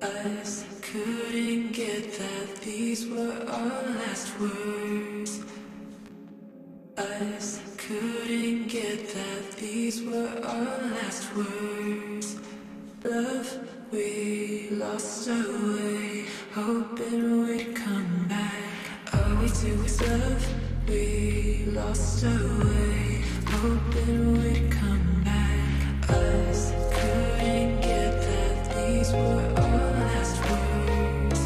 Us couldn't get that these were our last words. Us couldn't get that these were our last words. Love, we lost our way, hoping we'd come back. All we do is love, we lost our way, hoping we'd come back. Us couldn't get that these were our last words.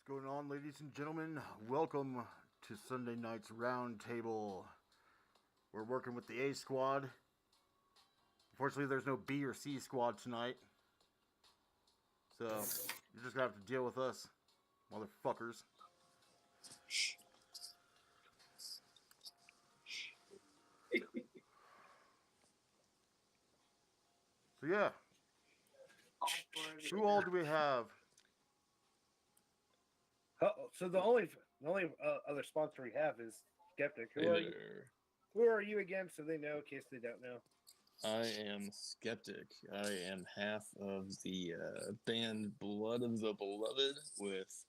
What's going on, ladies and gentlemen? Welcome to Sunday night's Roundtable. We're working with the A squad. Unfortunately, there's no B or C squad tonight. So, you're just gonna have to deal with us, motherfuckers. So yeah. Who all do we have? So the only other sponsor we have is Skeptic. Who are you again? So they know, in case they don't know. I am Skeptic. I am half of the band Blood of the Beloved with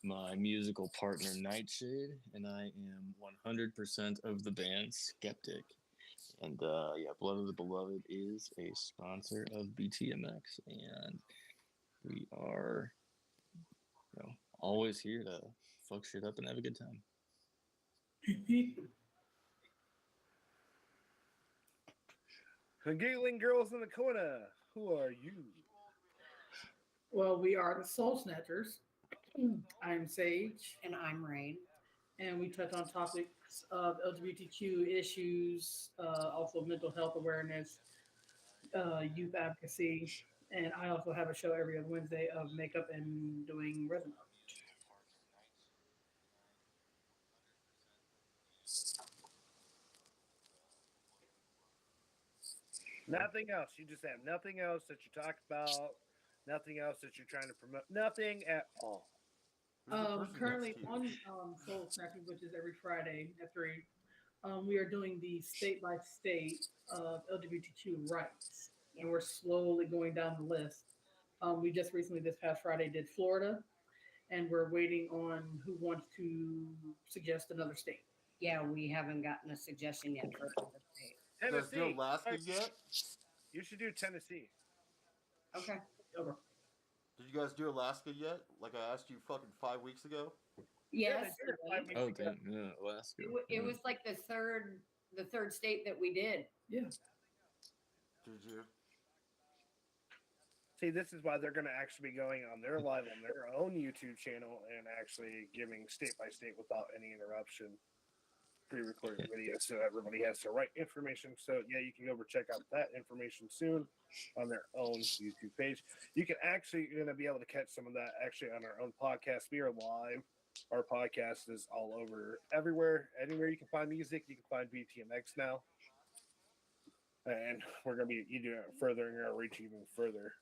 my musical partner Nightshade, and I am 100% of the band Skeptic. And yeah, Blood of the Beloved is a sponsor of Btmx, and we are, always here to fuck shit up and have a good time. The giggling girls in the corner. Who are you? Well, we are the Soul Snatchers. I'm Sage. And I'm Rain. And we touch on topics of LGBTQ issues, also mental health awareness, youth advocacy. And I also have a show every other Wednesday of makeup and doing resin art. Nothing else. You just have nothing else that you talk about, nothing else that you're trying to promote, nothing at all. Who's the person Currently next to you? on Soul Snatching, which is every Friday at 3, we are doing the state by state of LGBTQ rights, and we're slowly going down the list. We just recently, this past Friday, did Florida, and we're waiting on who wants to suggest another state. Yeah, we haven't gotten a suggestion yet for another state. You guys do Tennessee. Alaska yet? You should do Tennessee. Okay, over. Did you guys do Alaska yet? Like I asked you fucking 5 weeks ago? Yeah, Yes, they did it 5 weeks Oh, ago. damn. Yeah, Alaska. it was like the third state that we did. Yeah. Did you? See, this is why they're going to actually be going on their live on their own YouTube channel and actually giving state by state without any interruption pre-recorded video, so everybody has the right information. So yeah, you can go over check out that information soon on their own YouTube page. You can actually going to be able to catch some of that actually on our own podcast. We are live. Our podcast is all over everywhere. Anywhere you can find music, you can find Btmx now. And we're going to be furthering our reach even further.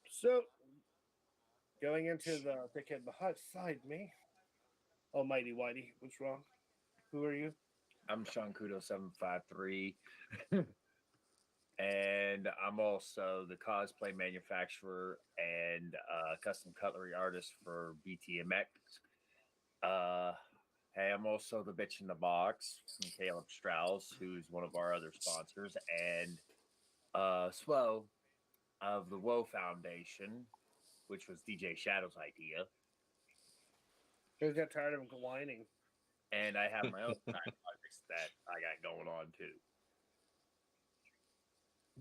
So going into the dickhead beside me, Almighty Whitey, what's wrong? Who are you? I'm Sean Kudo 753. And I'm also the cosplay manufacturer and custom cutlery artist for Btmx. Hey, I'm also the bitch in the box from Caleb Strauss, who's one of our other sponsors, and Swo of the Woe Foundation, which was DJ Shadow's idea. Who's got tired of him whining? And I have my own side projects that I got going on too.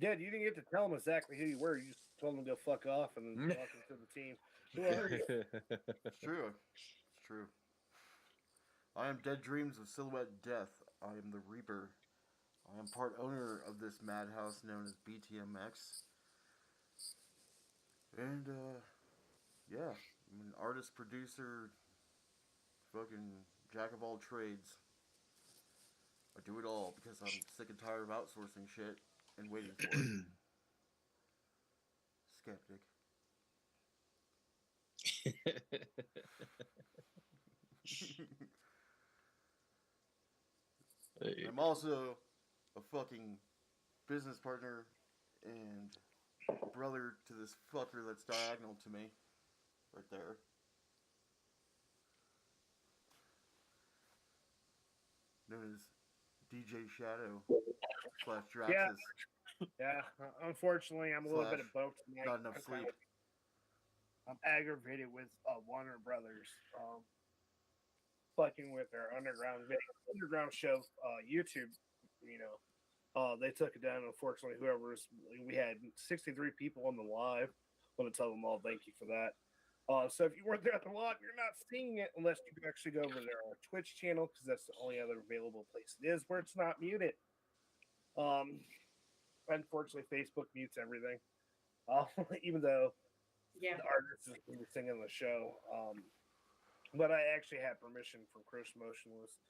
Dad, you didn't get to tell him exactly who you were. You just told him to go fuck off and then welcome to the team. Who are you? It's true. It's true. I am Dead Dreams of Silhouette Death. I am the Reaper. I am part owner of this madhouse known as Btmx. And, yeah, I'm an artist, producer, fucking jack of all trades. I do it all because I'm sick and tired of outsourcing shit and waiting for it. Skeptic. Hey. I'm also a fucking business partner and brother to this fucker that's diagonal to me. Right there. Known as DJ Shadow / Draxus. Yeah, unfortunately, I'm a little bit of both tonight. Not enough sleep. I'm aggravated with Warner Brothers fucking with their underground show YouTube. You know, they took it down. Unfortunately, we had 63 people on the live. I want to tell them all thank you for that. So if you weren't there at the live, you're not seeing it unless you actually go over there on our Twitch channel, because that's the only other available place it is where it's not muted. Unfortunately, Facebook mutes everything, even though Yeah. the artist is going to be singing the show. But I actually had permission from Chris Motionless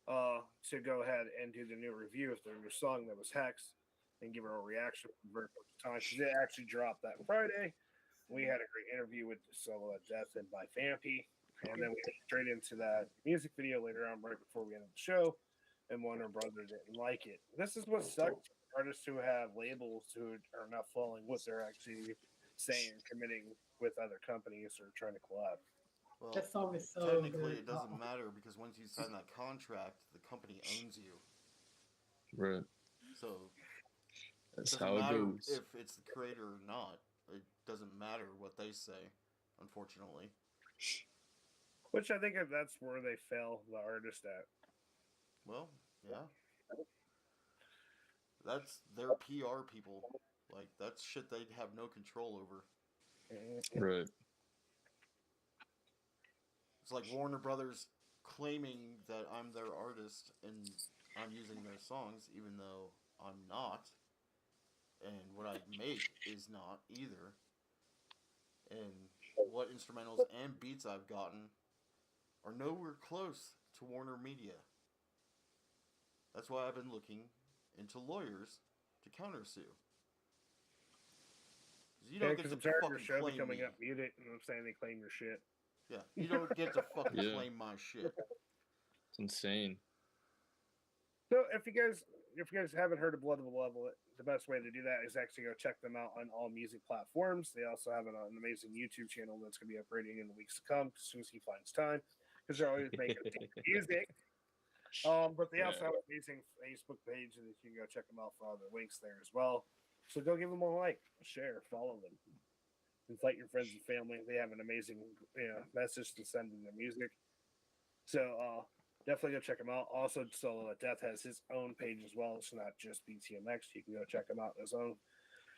to go ahead and do the new review of their new song that was Hex and give her a reaction from very much time. She did actually drop that Friday. We had a great interview with Silhouette Death and by Fampy. And then we went straight into that music video later on, right before we ended the show. And Warner Brothers didn't like it. This is what sucks. Artists who have labels who are not following what they're actually saying and committing with other companies or trying to collab. Well, That song is so technically good. it doesn't matter because once you sign that contract, the company owns you. Right. So That's doesn't how it matter goes. if it's the creator or not. It doesn't matter what they say, unfortunately. Which I think that's where they fail the artist at. Well, yeah. That's their PR people. Like, that's shit they have no control over. Right. It's like Warner Brothers claiming that I'm their artist and I'm using their songs, even though I'm not. And what I make is not either. And what instrumentals and beats I've gotten are nowhere close to Warner Media. That's why I've been looking into lawyers to countersue. You don't get because to I'm tired of your fucking show claim becoming me. up muted and I'm saying they claim your shit. Yeah, you don't get to fucking Yeah. claim my shit. It's insane. So if you guys haven't heard of Blood of the Level, the best way to do that is actually go check them out on all music platforms. They also have an amazing YouTube channel that's going to be upgrading in the weeks to come as soon as he finds time, because they're always making music. But they also have an amazing Facebook page, and you can go check them out for all the links there as well. So go give them a like, share, follow them, invite your friends and family. They have an amazing message to send in their music. So definitely go check him out. Also, Solo at Death has his own page as well. It's not just Btmx. You can go check him out on his own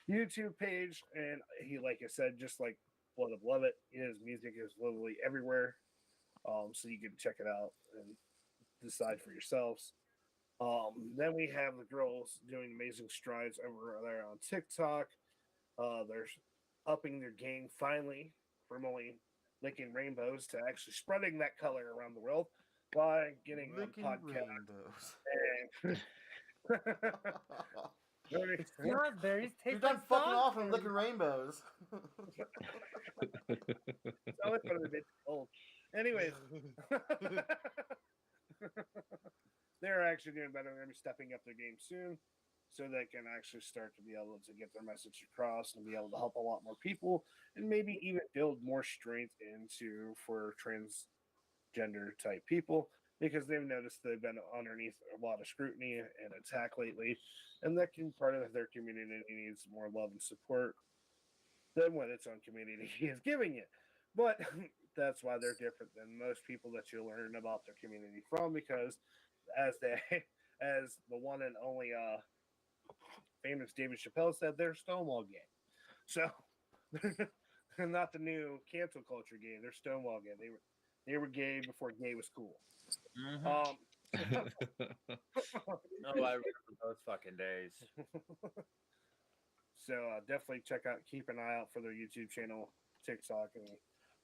YouTube page. And he, like I said, just like Blood of Love It, his music is literally everywhere. So you can check it out and decide for yourselves. Then we have the girls doing amazing strides over there on TikTok. They're upping their game finally from only licking rainbows to actually spreading that color around the world by getting Licking on podcast. rainbows. And Strawberries You're taste done like fucking off and strawberries. licking rainbows. I was a bit old. Anyways, they're actually doing better. They're going to be stepping up their game soon, so they can actually start to be able to get their message across and be able to help a lot more people, and maybe even build more strength into for transgender type people, because they've noticed they've been underneath a lot of scrutiny and attack lately, and that can part of their community needs more love and support than what its own community is giving it. But that's why they're different than most people that you learn about their community from, because as the one and only famous David Chappelle said, they're Stonewall gay. So they're not the new cancel culture gay. They're Stonewall gay. They were gay before gay was cool. Oh, I remember those fucking days. So definitely keep an eye out for their YouTube channel, TikTok, and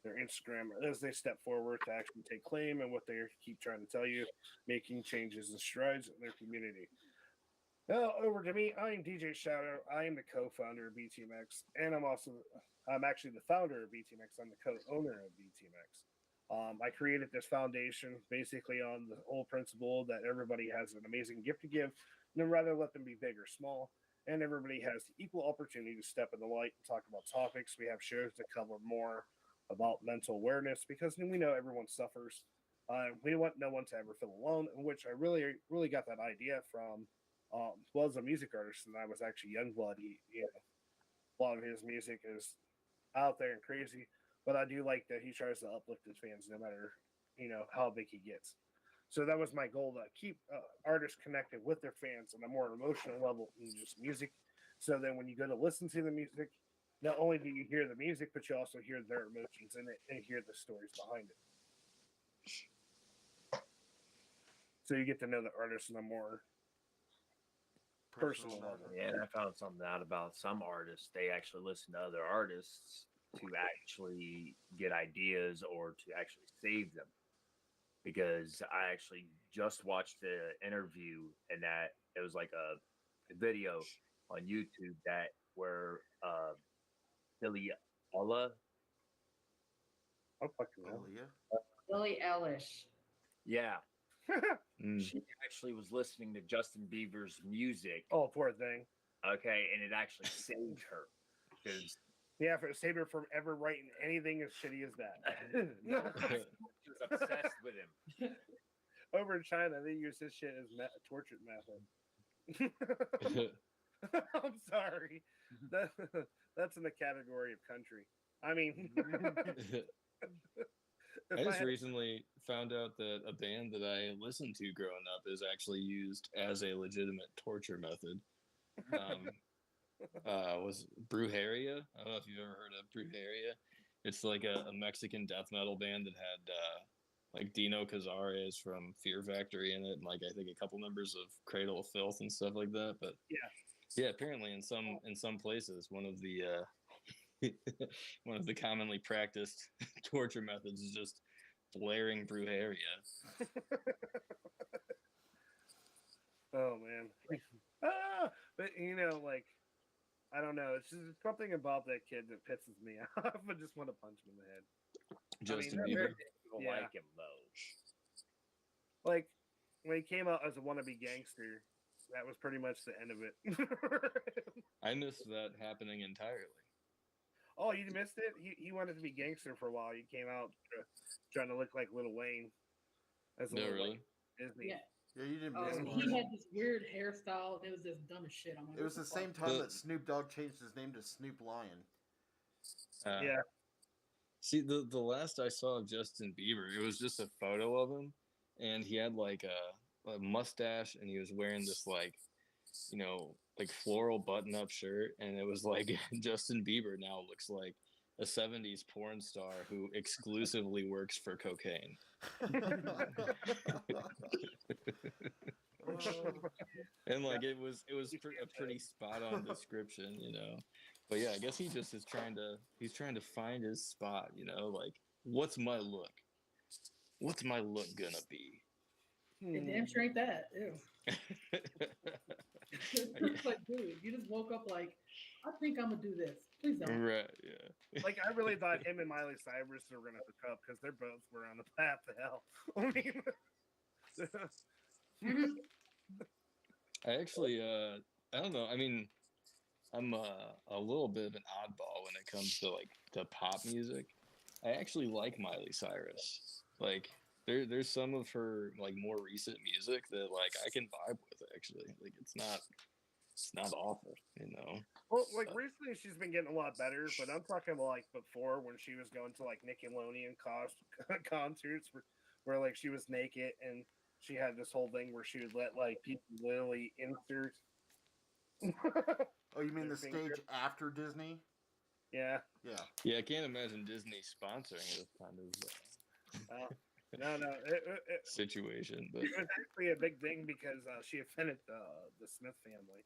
their Instagram as they step forward to actually take claim and what they keep trying to tell you, making changes and strides in their community. Now over to me. I am DJ Shadow. I am the co-founder of Btmx, and I'm actually the founder of Btmx. I'm the co-owner of Btmx. I created this foundation basically on the whole principle that everybody has an amazing gift to give, no matter let them be big or small, and everybody has the equal opportunity to step in the light and talk about topics. We have shows that cover more about mental awareness, because we know everyone suffers. We want no one to ever feel alone, in which I really got that idea from as a music artist, and I was actually Youngblood. A lot of his music is out there and crazy, but I do like that he tries to uplift his fans no matter how big he gets. So that was my goal, to keep artists connected with their fans on a more emotional level than just music. So then when you go to listen to the music, not only do you hear the music, but you also hear their emotions in it and hear the stories behind it. So you get to know the artist on a more personal level. Yeah, and I found something out about some artists. They actually listen to other artists to actually get ideas or to actually save them. Because I actually just watched the interview, and that it was like a video on YouTube that where Billie Ella. Oh, fucking hell. Billie Eilish. Yeah. Mm. She actually was listening to Justin Bieber's music. Oh, poor thing. Okay, and it actually saved her. Because Yeah, if it saved her from ever writing anything as shitty as that. she was obsessed with him. Over in China, they use this shit as torture method. I'm sorry. That's in the category of country. I mean, I just recently found out that a band that I listened to growing up is actually used as a legitimate torture method. Was Brujeria? I don't know if you've ever heard of Brujeria. It's like a Mexican death metal band that had like Dino Cazares from Fear Factory in it, and like I think a couple members of Cradle of Filth and stuff like that. But yeah, apparently in some places, one of the one of the commonly practiced torture methods is just blaring Brujeria. Oh man. But like, I don't know. It's just something about that kid that pisses me off. I just want to punch him in the head. Justin I mean, Bieber. People Yeah. like him though. like when he came out as a wannabe gangster, that was pretty much the end of it. I missed that happening entirely. Oh, you missed it? He wanted to be gangster for a while. He came out trying to look like Lil Wayne. As a No, little, really? like, Disney. Yeah. Yeah, you didn't Oh, miss And much. he had this weird hairstyle. It was this dumb as shit. I'm like, It was what the fuck? same time The- that Snoop Dogg changed his name to Snoop Lion. Yeah. See, the last I saw of Justin Bieber, it was just a photo of him, and he had like a mustache, and he was wearing this like, like floral button-up shirt, and it was like Justin Bieber now looks like a 70s porn star who exclusively works for cocaine. And like it was a pretty spot on description, But yeah, I guess he just is trying to find his spot, like what's my look? What's my look gonna be? It damn sure ain't that. Ew. It's like, dude, you just woke up like, I think I'm gonna do this. Please don't. Right, yeah. Like, I really thought him and Miley Cyrus were going to hook up because they're both were on the path to hell. I mean, I actually I don't know. I mean, I'm a little bit of an oddball when it comes to like the pop music. I actually like Miley Cyrus. Like there's some of her like more recent music that like I can vibe with actually. Like it's not awful, well, like recently she's been getting a lot better, but I'm talking about like before when she was going to like Nickelodeon concerts where like she was naked and she had this whole thing where she would let like people literally insert. Oh, you mean the Their finger. stage after Disney? Yeah. Yeah. Yeah, I can't imagine Disney sponsoring this kind of No. situation, but It was actually a big thing because she offended the Smith family.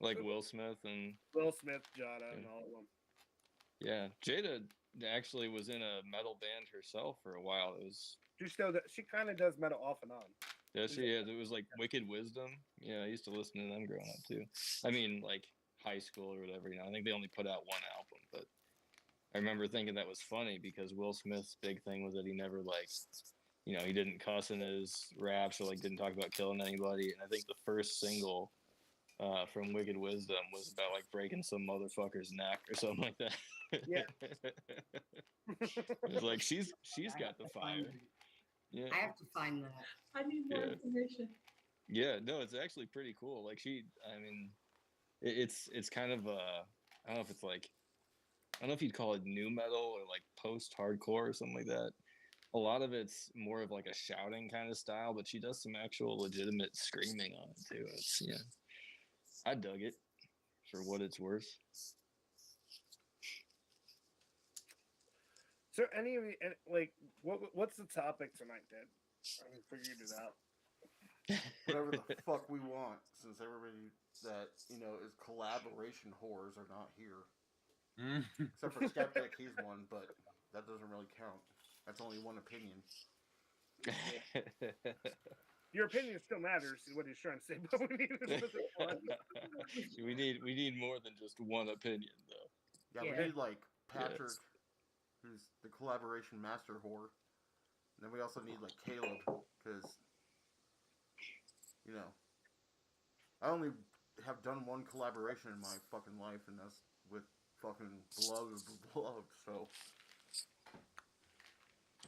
like Will Smith and Will Smith, Jada, and all of them. yeah, Jada actually was in a metal band herself for a while. It was She kind of does metal off and on. yeah, it was like Wicked Wisdom. Yeah, I used to listen to them growing up too. I mean, like high school or whatever. I think they only put out one album, but I remember thinking that was funny because Will Smith's big thing was that he never like, he didn't cuss in his raps or like didn't talk about killing anybody. And I think the first single from Wicked Wisdom was about like breaking some motherfucker's neck or something like that. Yeah. It's like she's got the fire. Yeah. I have to find that. I need more Yeah. information. Yeah, no, it's actually pretty cool. Like it's kind of I don't know if it's like, I don't know if you'd call it new metal or like post-hardcore or something like that. A lot of it's more of like a shouting kind of style, but she does some actual legitimate screaming on it too. It's I dug it for what it's worth. So any of you, like, what's the topic tonight, Dad? I figured it out. Whatever the fuck we want, since everybody that, is collaboration whores are not here. Except for Skeptic, he's one, but that doesn't really count. That's only one opinion. Your opinion still matters, is what he's trying to say, but we need a specific one. we need more than just one opinion though. Yeah, Yeah. we need like Patrick, Yes. who's the collaboration master whore. And then we also need like Caleb, because, I only have done one collaboration in my fucking life, and that's with fucking Beloved, so.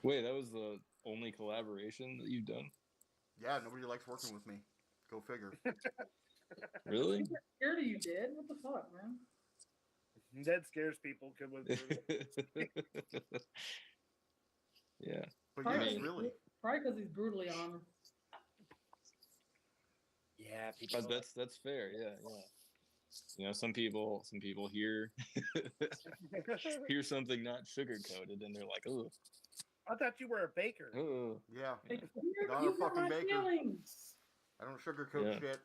Wait, that was the only collaboration that you've done? Yeah, nobody likes working with me. Go figure. Really? Scared of you, Dad? What the fuck, man? Dead scares people. Yeah. But Probably, yes, really. Probably because he's brutally honest. Yeah, people. But that's fair. Yeah. Some people hear hear something not sugar coated, and they're like, "Oh, I thought you were a baker. oh." Yeah. Like, Not a you hurt fucking my baker. feelings. I don't sugarcoat Yeah. shit.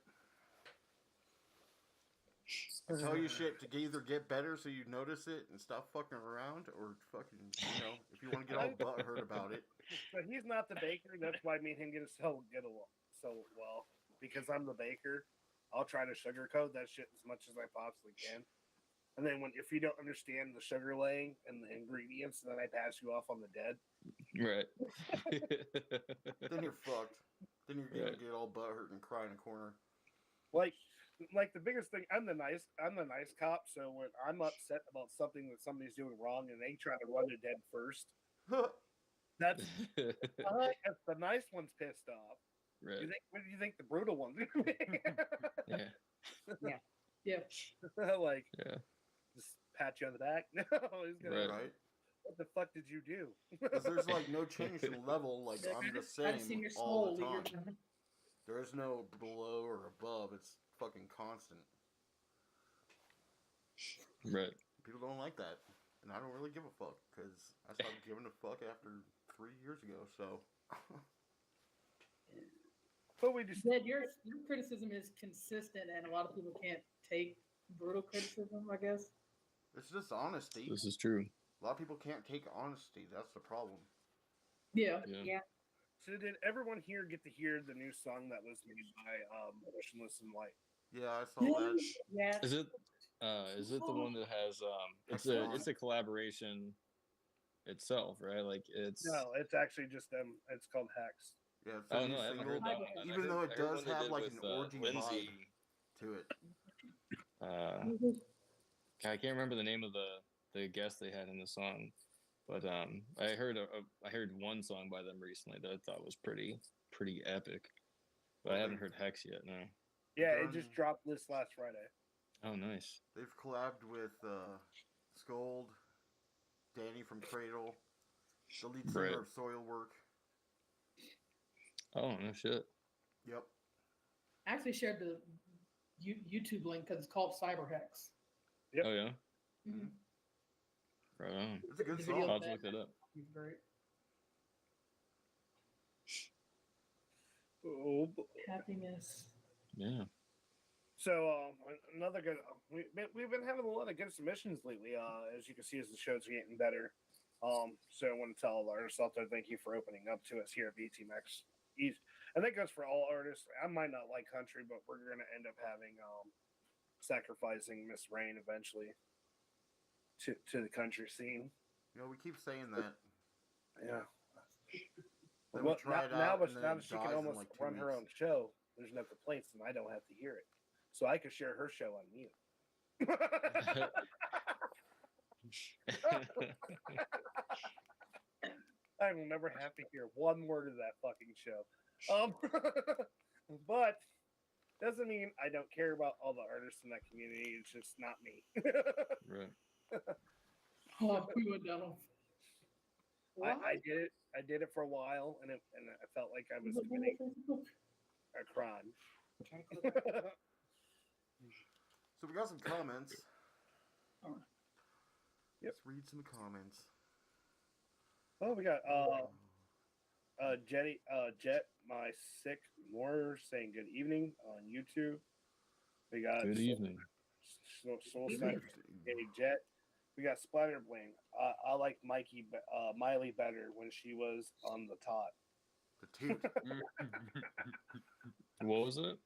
I tell you shit to either get better so you notice it and stop fucking around, or fucking, if you want to get all butthurt about it. So he's not the baker. That's why me and him get along so well. Because I'm the baker, I'll try to sugarcoat that shit as much as I possibly can. And then if you don't understand the sugar laying and the ingredients, then I pass you off on the dead. Right. Then you're fucked. Then you're gonna Right. get all butthurt and cry in a corner. Like the biggest thing, I'm the nice cop. So when I'm upset about something that somebody's doing wrong and they try to run the dead first, that's if the nice one's pissed off. Right. What do you think the brutal one's gonna be? Yeah. Yeah. Like, Yeah. just pat you on the back. No, he's gonna. Right. Right? What the fuck did you do? Because there's like no change in level. Like Yeah, I'm the I just seen same your all soul the leave time. your There is no below or above. It's fucking constant. Right. People don't like that, and I don't really give a fuck because I stopped giving a fuck after 3 years ago. So. But we just Ned, your criticism is consistent, and a lot of people can't take brutal criticism, I guess. It's just honesty. This is true. A lot of people can't take honesty. That's the problem. Yeah. Yeah. So did everyone here get to hear the new song that was made by Motionless in White? Yeah, I saw that. Yeah. Is it the one that has it's a collaboration itself, right? Like it's No, it's actually just them. It's called Hex. Yeah, it's a Oh new no, I haven't single. heard that one. Even I though heard- it I heard does one they have did like with, an orgy Lindsay, vibe to it. I can't remember the name of the guest they had in the song, but I heard one song by them recently that I thought was pretty epic, but I haven't heard Hex yet. No. Yeah, it Done. just dropped this last Friday. Oh, nice. They've collabed with Scold, Danny from Cradle, the lead singer Right. of Soilwork. Oh no shit. Yep. I actually shared the YouTube link because it's called Cyberhex. Yep. Oh yeah. Mm-hmm. Right on. It's a good The song. video- I'll have to look that up. It's great. Oh, Happiness. Yeah. so another good. We've been having a lot of good submissions lately. As you can see, as the show's getting better. So I want to tell all artists out there, thank you for opening up to us here at Btmx. And that goes for all artists. I might not like country, but we're gonna end up having sacrificing Miss Rain eventually to the country scene. You know, we keep saying that. Yeah. Then Well, we try it now out, that and then now it that she dies can in almost like 2 run her weeks. own show, there's no complaints, and I don't have to hear it. So I could share her show on mute. I will never have to hear one word of that fucking show. But doesn't mean I don't care about all the artists in that community. It's just not me. Right. Oh, we went down. I did it. I did it for a while, and I felt like I was committing a crime. So we got some comments. Alright. Yep. Let's read some comments. Oh, we got Jet my sick more saying good evening on YouTube. We got Good evening. Soul Hey Jet. We got Splatter Bling. I like Miley better when she was on the top. The toot. What was it?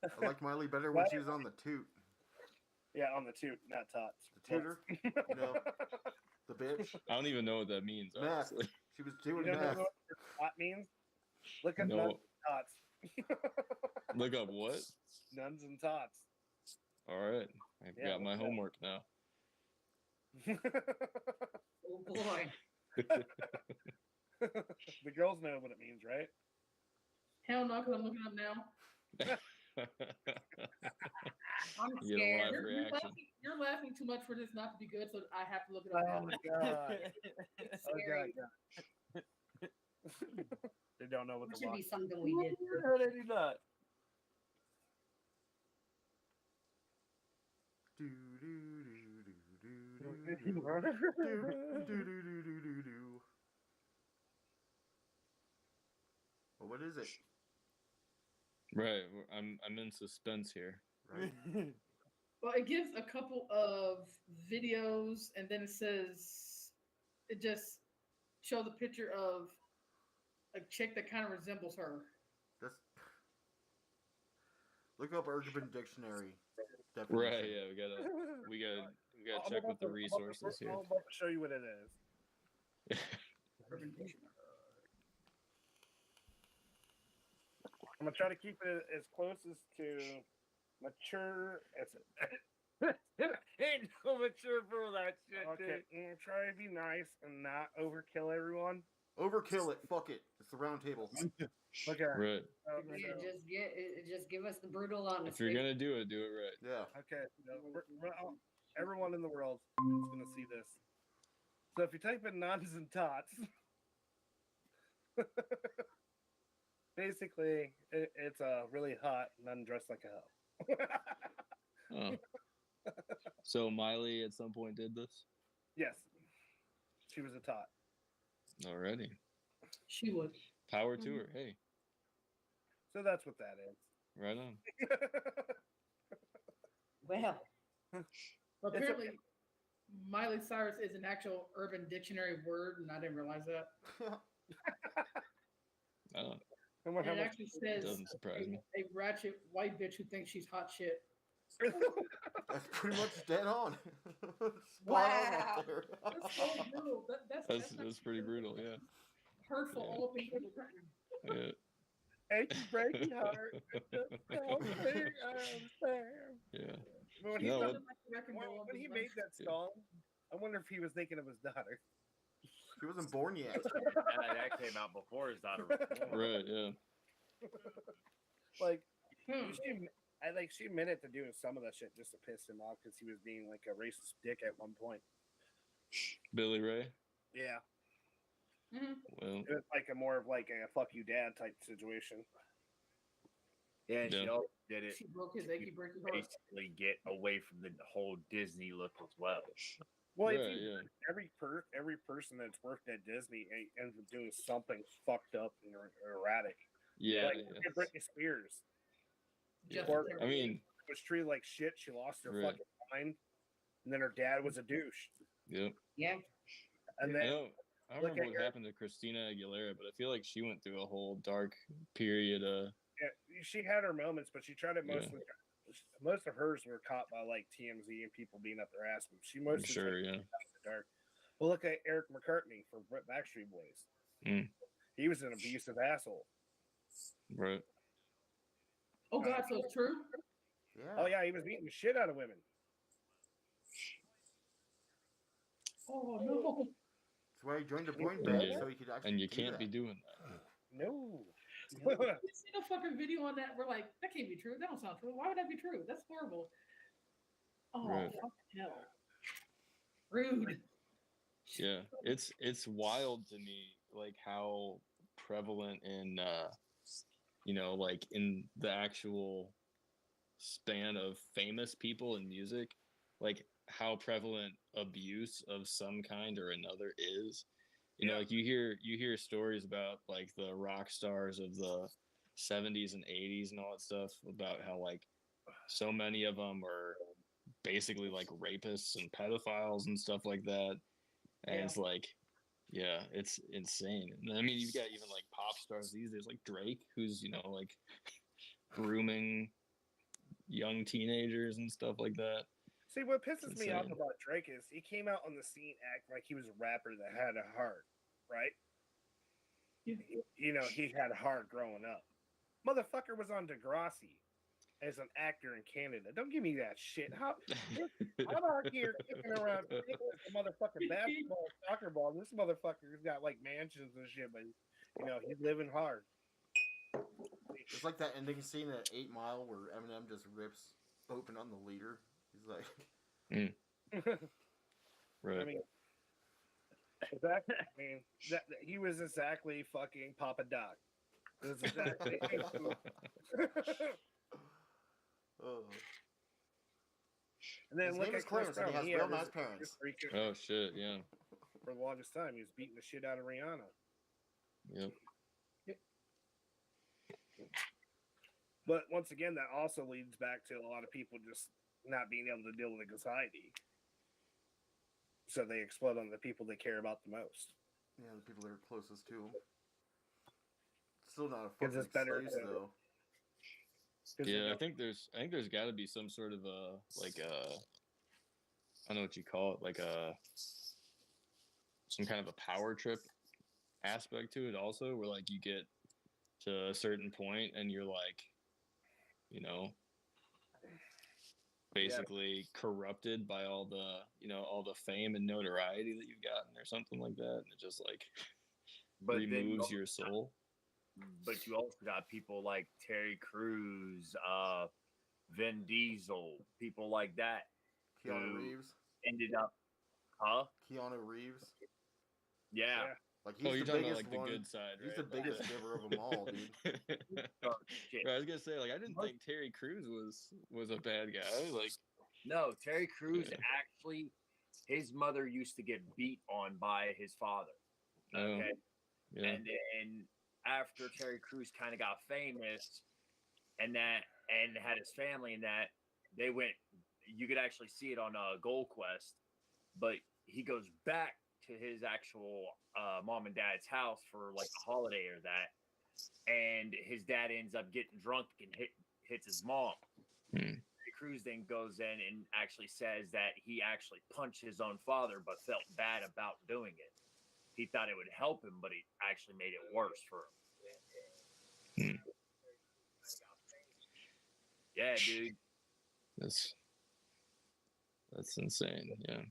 I like Miley better when she was on the toot. Yeah, on the toot, not tots. The tutor? No. The bitch? I don't even know what that means. Meth. Honestly. She was You doing don't know meth. what tot means? Look at No. nuns and tots. Look up what? Nuns and tots. All right, I've Yeah, got my look that. homework now. Oh boy. The girls know what it means, right? Hell no, because I'm looking up now. I'm You get a scared. live reaction. You're laughing too much for this not to be good, so I have to look it Oh up. my now. god. It's Oh scary. god. They don't know what It the should law. be something we did. No, they do not. Do do do do do do do do do do do do. Well, what is it? Right, I'm in suspense here. Right? Well, it gives a couple of videos, and then it just shows a picture of a chick that kind of resembles her. That's. Look up Urban Dictionary definition. Right, yeah, we gotta check with the resources here. I'm about to show you what it is. Urban Dictionary. I'm gonna try to keep it as close as to mature as Ain't no mature for that shit, okay. I'm gonna try to be nice and not overkill everyone. Overkill it. Fuck it. It's the round table. Okay. Right. Yeah, just give us the brutal honesty. If you're gonna do it right. Yeah. Okay. Everyone in the world is gonna see this. So if you type in nuns and tots, basically it's a really hot nun dressed like a hoe. Oh. So Miley at some point did this? Yes, she was a tot. Already. She would. Power to her. Hey, So that's what that is. right on. Well, Apparently, Miley Cyrus is an actual Urban Dictionary word, and I didn't realize that. Oh, I wonder And how it much- actually says doesn't surprise me. a ratchet white bitch who thinks she's hot shit. That's pretty much dead on. Spot on Wow. right there. That's so brutal. That's That's pretty brutal. Yeah. hurtful Yeah. all up in the brain. Yeah. Hey, breaking heart. Yeah. But when he, No, when, what- when he made that song, I wonder if he was thinking of his daughter. She wasn't born yet. that came out before his daughter was born. Right. Yeah. Like, Hmm. she meant it to do some of that shit just to piss him off because he was being like a racist dick at one point. Billy Ray. Yeah, Mhm. Well. it was like a more of like a fuck you dad type situation. Yeah, and she Yeah. also did it She broke his achy breaky heart. basically get away from the whole Disney look as well. Well, Right. if you, Yeah. every person that's worked at Disney ends up doing something fucked up and erratic. Yeah. Like Yeah. look at Britney Spears Yeah. Justin Or- Timberlake. I mean. was treated like shit. She lost her Right. fucking mind, and then her dad was a douche. Yep. yeah. And I then don't. I don't look remember at what your- happened to Christina Aguilera, but I feel like she went through a whole dark period. yeah, she had her moments, but she tried to Yeah. mostly. Most of hers were caught by like TMZ and people being up their ass, but she I'm mostly sure. tried to Yeah. keep it out in the dark. Well, look at Eric McCartney from Backstreet Boys. Mm. He was an abusive asshole. Right. Oh God, so it's true? Yeah. Oh yeah, he was beating the shit out of women. Oh no. That's why he joined the boy And band you- so he could actually. And you do can't that. be doing that. No. You seen a fucking video on that? We're like, that can't be true. That don't sound true. Why would that be true? That's horrible. Oh, Right. fuck hell. Rude. Yeah, it's wild to me, like how prevalent in like in the actual span of famous people in music, like how prevalent abuse of some kind or another is. You know, Yeah. like you hear stories about like the rock stars of the 70s and 80s and all that stuff about how like so many of them are basically like rapists and pedophiles and stuff like that. And Yeah. it's like, yeah, it's insane. And I mean, you've got even like pop stars these days, like Drake, who's, like grooming young teenagers and stuff like that. See, what pisses It's me off insane. about Drake is he came out on the scene acting like he was a rapper that had a heart, right? He had a heart growing up. Motherfucker was on Degrassi as an actor in Canada. Don't give me that shit. I'm out here kicking around a motherfucking basketball, soccer ball. This motherfucker's got like mansions and shit, but he's living hard. It's like that ending scene at 8 Mile where Eminem just rips open on the leader. He's like, Right. I mean, exactly. I mean, he was exactly fucking Papa Doc. That's exactly. oh. And then His look name at is Clarence, and he has real nice parents. parents. Oh shit, yeah. For the longest time, he was beating the shit out of Rihanna. Yep. But once again, that also leads back to a lot of people just not being able to deal with anxiety. So they explode on the people they care about the most. Yeah, the people that are closest to him. Still not a 'Cause fucking it's better excuse, to- though. 'Cause, Yeah, I think there's got to be some sort of a like I don't know what you call it, like some kind of a power trip aspect to it also, where like you get to a certain point and you're like, you know, basically corrupted by all the fame and notoriety that you've gotten or something like that, and it just like removes your soul. But you also got people like Terry Crews, Vin Diesel, people like that. Keanu Reeves Ended up, Keanu Reeves. Yeah. Like he's you're the talking biggest about like one. the good side, right? He's the biggest giver of them all, dude. Right, I was gonna say, like, I didn't think Terry Crews was a bad guy. Like, no, Terry Crews actually, his mother used to get beat on by his father. Okay. And then after Terry Crews kind of got famous and had his family and that, they went, you could actually see it on Gold Quest, but he goes back to his actual mom and dad's house for like a holiday or that, and his dad ends up getting drunk and hits his mom. Terry Crews then goes in and actually says that he actually punched his own father but felt bad about doing it. He thought it would help him, but it actually made it worse for him. Yeah, dude. That's insane. Yeah.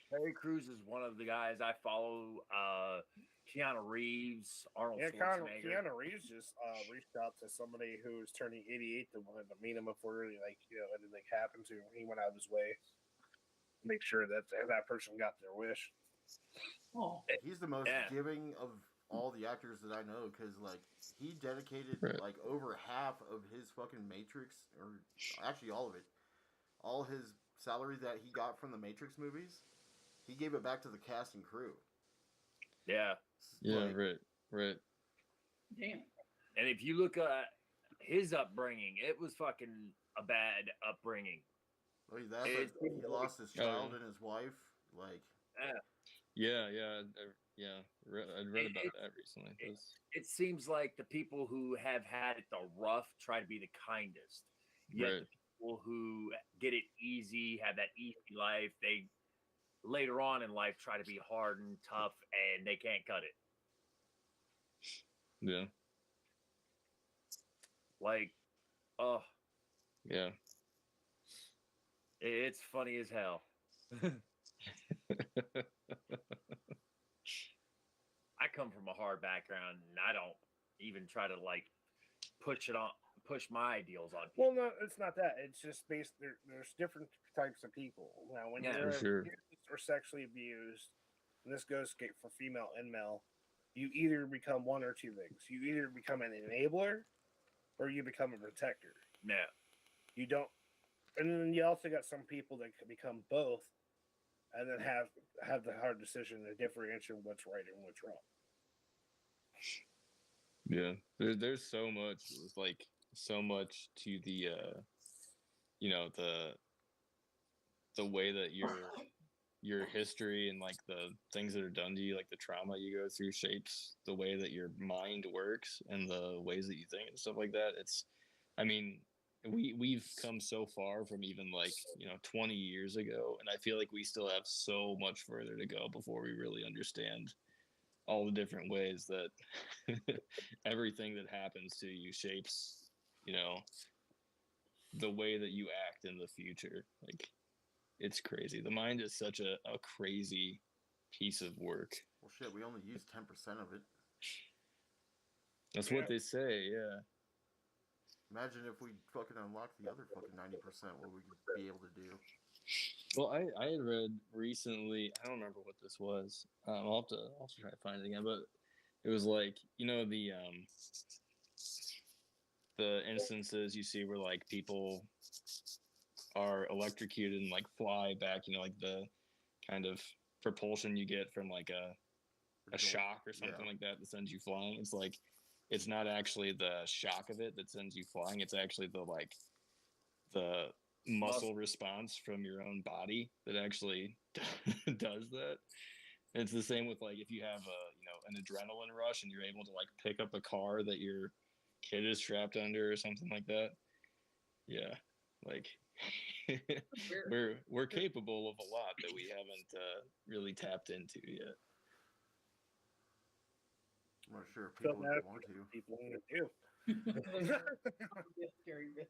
Terry Crews is one of the guys I follow. Keanu Reeves, Arnold Schwarzenegger. Keanu Reeves just reached out to somebody who was turning 88 that wanted to meet him before anything happened to him. He went out of his way to make sure that that person got their wish. Oh, He's the most giving of all the actors that I know, because like he dedicated like over half of his fucking Matrix, or actually all of it, all his salary that he got from the Matrix movies, he gave it back to the cast and crew. Yeah. Yeah, right. Damn. And if you look at his upbringing, it was fucking a bad upbringing. Well, he lost his child and his wife. Like, yeah. I read about that recently. It seems like the people who have had it the rough try to be the kindest. Yet the people who get it easy, have that easy life, they later on in life try to be hard and tough, and they can't cut it. Yeah. Like, yeah. It's funny as hell. I come from a hard background, and I don't even try to like push my ideals on people. Well, no, it's not that. It's just based there's different types of people. Now, when you're abused or sexually abused, and this goes for female and male, you either become one or two things. You either become an enabler, or you become a protector. No, you don't. And then you also got some people that can become both, and then have the hard decision to differentiate what's right and what's wrong. Yeah, there's so much. It's like so much to the the way that your history and like the things that are done to you, like the trauma you go through, shapes the way that your mind works and the ways that you think and stuff like that. I mean, we've come so far from even like 20 years ago, and I feel like we still have so much further to go before we really understand all the different ways that everything that happens to you shapes the way that you act in the future. Like, it's crazy. The mind is such a crazy piece of work. Well, shit, we only use 10% of it. That's what they say, yeah. Imagine if we fucking unlocked the other fucking 90%, what we could be able to do. Well, I had read recently, I don't remember what this was. I'll have to try to find it again, but it was like, the instances you see where like people are electrocuted and like fly back, like the kind of propulsion you get from like a shock or something like that sends you flying. It's like, it's not actually the shock of it that sends you flying. It's actually the muscle response from your own body that actually does that. And it's the same with like if you have an adrenaline rush and you're able to like pick up a car that your kid is strapped under or something like that. Yeah, like we're capable of a lot that we haven't really tapped into yet. I'm not sure if Feel people bad want for to. people want to do. Scary bit.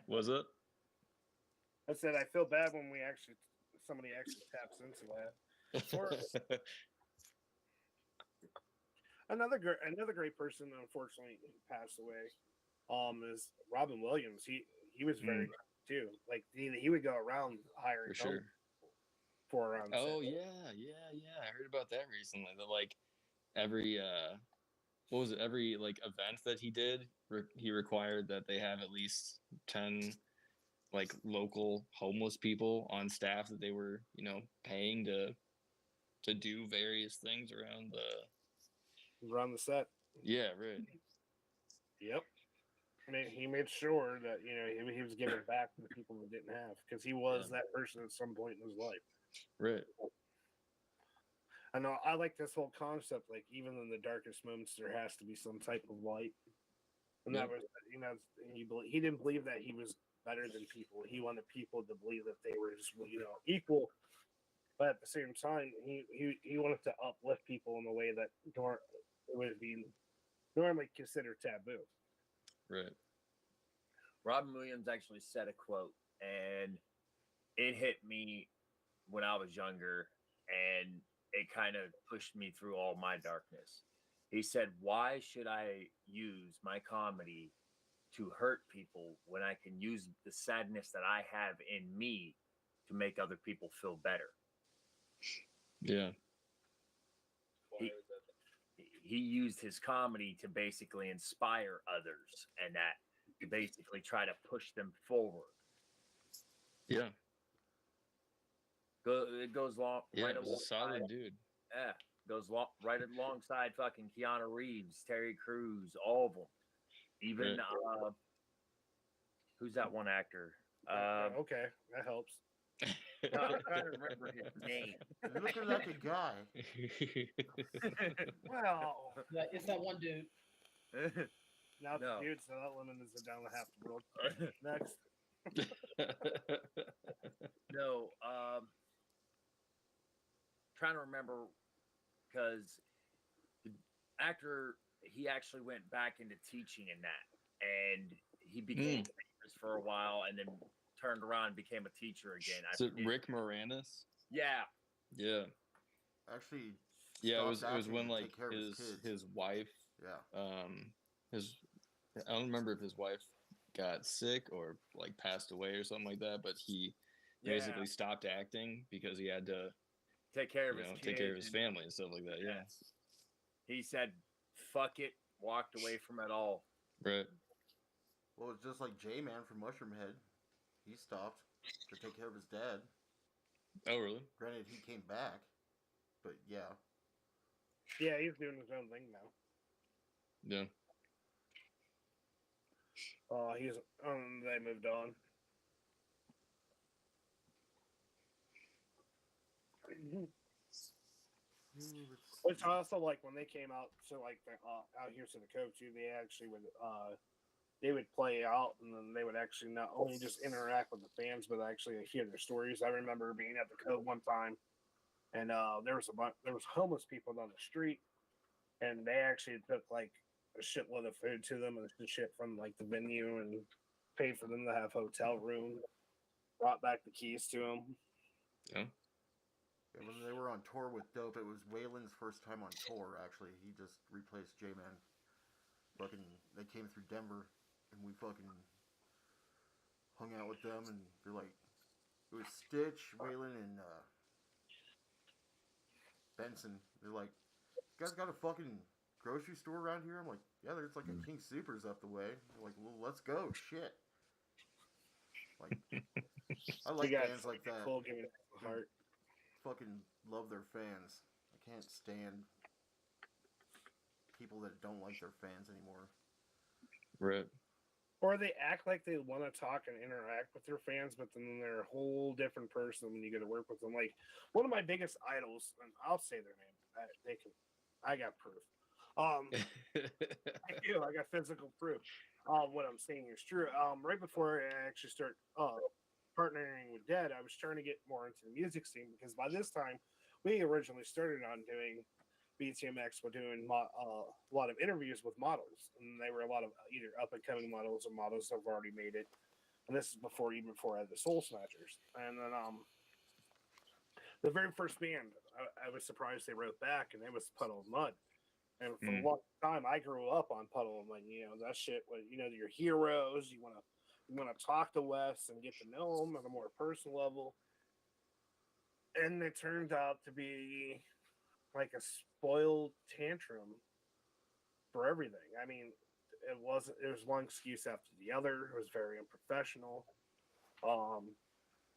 Was it? I said I feel bad when somebody actually taps into that. Or another great person, unfortunately, passed away. Is Robin Williams. He was very too. Like he would go around hiring For sure. for around. Oh yeah. I heard about that recently. That like every what was it? Every like event that he did, he required that they have at least 10 like local homeless people on staff that they were, paying to do various things around the set. Yeah, right. Yep. I mean, he made sure that he was giving back to the people that didn't have, because he was that person at some point in his life. Right. I know. I like this whole concept. Like, even in the darkest moments, there has to be some type of light. And that was, he didn't believe that he was better than people. He wanted people to believe that they were just, equal. But at the same time, he wanted to uplift people in a way that would be normally considered taboo. Right. Robin Williams actually said a quote, and it hit me when I was younger, and it kind of pushed me through all my darkness. He said, "Why should I use my comedy to hurt people when I can use the sadness that I have in me to make other people feel better?" Yeah. He used his comedy to basically inspire others, and that to basically try to push them forward. Yeah. It goes long. Yeah, Right it was a solid dude. Yeah, goes right alongside fucking Keanu Reeves, Terry Crews, all of them. Even who's that one actor? Okay, that helps. I'm trying to remember his name. You're looking like a guy. Well, Yeah, it's that one dude. now No. the dudes that lemon is down the half the world. Next. No, trying to remember, because the actor, he actually went back into teaching in that, and he became famous for a while, and then turned around and became a teacher again. Is it Rick Moranis? Yeah. Yeah. Actually, Yeah, it was stopped when acting to like take care of his kids. his wife Yeah. I don't remember if his wife got sick or like passed away or something like that, but he basically stopped acting because he had to take care of his kids, take care of his family and stuff like that. Yeah. He said, "Fuck it," walked away from it all. Right. Well, it's just like J-Man from Mushroom Head. He stopped to take care of his dad. Oh, really? Granted, he came back, but yeah. Yeah, he's doing his own thing now. Yeah. They moved on. Which I also like when they came out to out here to the Cove too. They actually would they would play out, and then they would actually not only just interact with the fans, but actually hear their stories. I remember being at the Cove one time, and there was homeless people down the street, and they actually took like a shitload of food to them and shit from like the venue, and paid for them to have hotel room, brought back the keys to them. Yeah. Yeah, when they were on tour with Dope, it was Waylon's first time on tour, actually. He just replaced J-Man. They came through Denver, and we fucking hung out with them, and they're like, it was Stitch, Waylon, and Benson. They're like, "You guys got a fucking grocery store around here?" I'm like, "Yeah, there's like a King Soopers up the way." They're like, "Well, let's go." Shit. Like, I like bands like that. Full giving heart. Fucking love their fans. I can't stand people that don't like their fans anymore. Right. Or they act like they want to talk and interact with their fans, but then they're a whole different person when you get to work with them. Like, one of my biggest idols, and I'll say their name. I got proof. I do. I got physical proof. What I'm saying is true. Right before I actually start partnering with Dead, I was trying to get more into the music scene because by this time, we originally started on doing Btmx. We're doing a lot of interviews with models, and they were a lot of either up and coming models or models that have already made it. And this is before I had the Soul Snatchers. And then the very first band, I was surprised they wrote back, and it was Puddle of Mud. And for a long time, I grew up on Puddle of Mud. You know, that shit was, you know, your heroes. You want to talk to Wes and get to know them on a more personal level. And it turned out to be like a spoiled tantrum for everything. I mean, it was one excuse after the other. It was very unprofessional.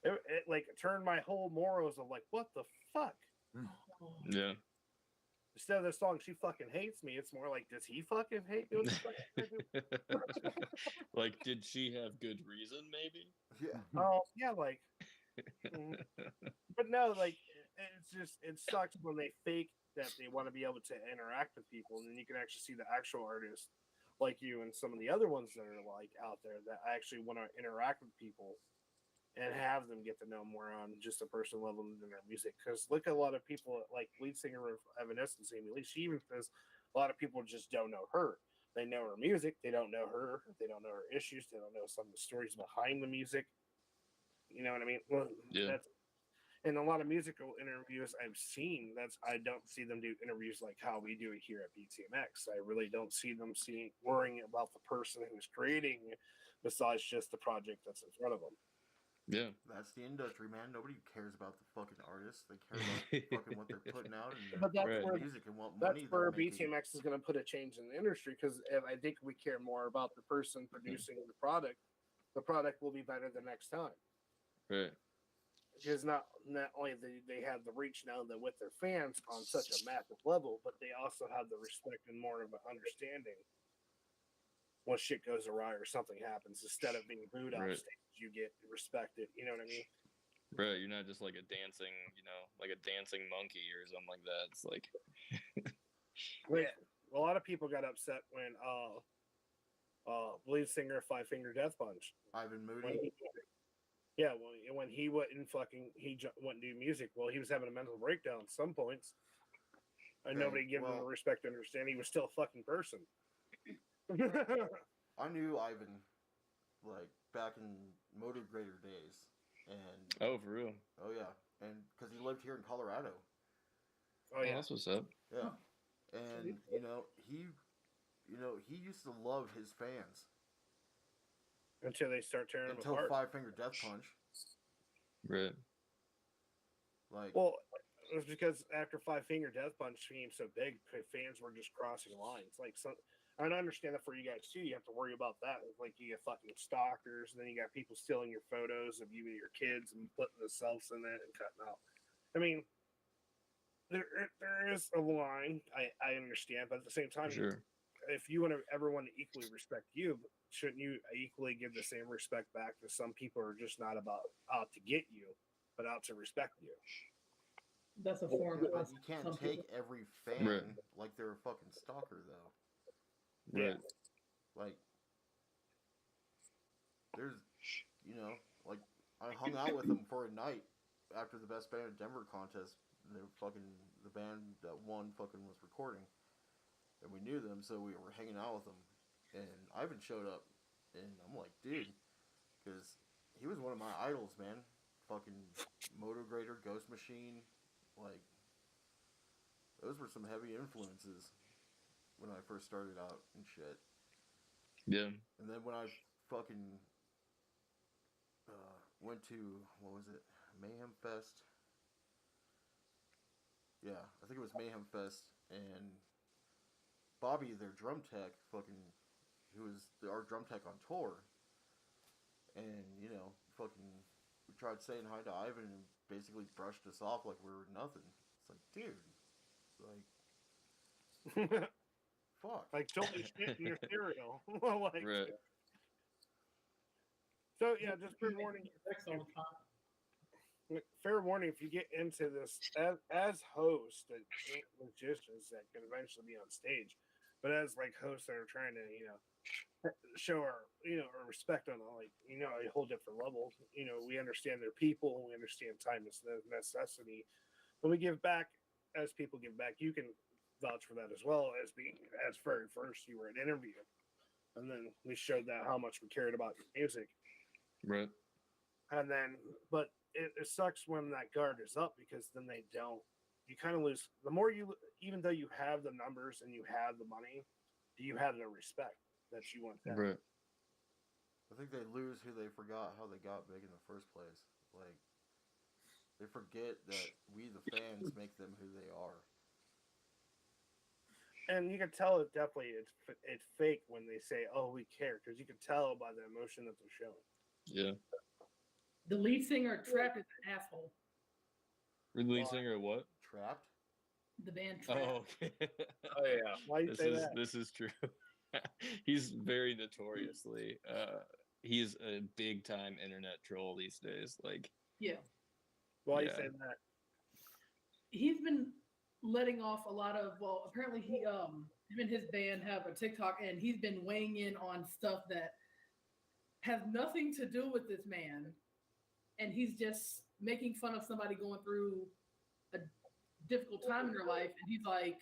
It like turned my whole morals of like, what the fuck? Yeah. Instead of the song, she fucking hates me, it's more like, does he fucking hate me? Like, did she have good reason? Maybe. Yeah. Oh yeah, like. But no, like it sucks when they fake that they want to be able to interact with people, and then you can actually see the actual artists like you and some of the other ones that are like out there that actually want to interact with people and have them get to know more on just a personal level than their music. Because look at a lot of people like lead singer of Evanescence, Amy Lee. She even says a lot of people just don't know her. They know her music, they don't know her. They don't know her issues. They don't know some of the stories behind the music. You know what I mean? Well, yeah. That's in a lot of musical interviews I've seen. I don't see them do interviews like how we do it here at Btmx. I really don't see them worrying about the person who's creating, besides just the project that's in front of them. Yeah. That's the industry, man. Nobody cares about the fucking artists. They care about fucking what they're putting out and But that's their where music and what that's money where they're making. Btmx is going to put a change in the industry, because I think we care more about the person producing the product will be better the next time. Right. Because not only they have the reach now that with their fans on such a massive level, but they also have the respect and more of an understanding when shit goes awry or something happens. Instead of being booed off stage, you get respected. You know what I mean? Right. You're not just like a dancing, like a dancing monkey or something like that. It's like, Like a lot of people got upset when lead singer of Five Finger Death Punch, Ivan Moody. when he wouldn't wouldn't do music. Well, he was having a mental breakdown at some points, and nobody gave him the respect to understand he was still a fucking person. I knew Ivan like back in motor grader days, and oh, for real? Oh yeah, and because he lived here in Colorado. Oh yeah, that's what's up. Yeah, and he used to love his fans until they start tearing him apart. Five Finger Death Punch. Right. Like, well, it was because after Five Finger Death Punch became so big, fans were just crossing lines. Like, I understand that for you guys too. You have to worry about that. Like, you get fucking stalkers, and then you got people stealing your photos of you and your kids and putting themselves in it and cutting out. I mean, there is a line. I understand, but at the same time, sure. If you want everyone to equally respect you, shouldn't you equally give the same respect back to some people who are just not out to get you, but out to respect you? That's a form of. You can't take every fan like they're a fucking stalker, though. Right. Like, there's, like, I hung out with them for a night after the Best Band of Denver contest. The band that won fucking was recording. And we knew them, so we were hanging out with them. And Ivan showed up, and I'm like, dude, because he was one of my idols, man. Fucking Moto Grader, Ghost Machine, like, those were some heavy influences when I first started out and shit. Yeah. And then when I fucking went to, what was it, Mayhem Fest? Yeah, I think it was Mayhem Fest, and Bobby, their drum tech, who was our drum tech on tour, and, fucking, we tried saying hi to Ivan and basically brushed us off like we were nothing. It's like, dude, like, fuck. Like, don't be shit in your cereal. Like, right. So, yeah, just fair warning. Fair warning, if you get into this as hosts and magicians that can eventually be on stage, But as like hosts that are trying to, show our, our respect on like, a whole different level. We understand their people, we understand time is necessity. When we give back, as people give back, you can vouch for that as well as being as very first you were an interview, and then we showed that how much we cared about your music, Right. and then but it sucks when that guard is up because then they don't. You kind of lose the more you, even though you have the numbers and you have the money, do you have the respect that you want that? Right. I think they lose who they forgot how they got big in the first place. Like, they forget that we, the fans, make them who they are. And you can tell it definitely it's fake when they say, "Oh, we care," because you can tell by the emotion that they're showing. Yeah. The lead singer Trap is an asshole. The lead singer of what? Trapped? The band Trap. Oh, okay. Oh yeah. Why you say that? This is true. He's very notoriously he's a big time internet troll these days. Like, Yeah. Why you Yeah. say that? He's been letting off a lot of, well, apparently him and his band have a TikTok, and he's been weighing in on stuff that has nothing to do with this man, and he's just making fun of somebody going through a difficult time in their life, and he's like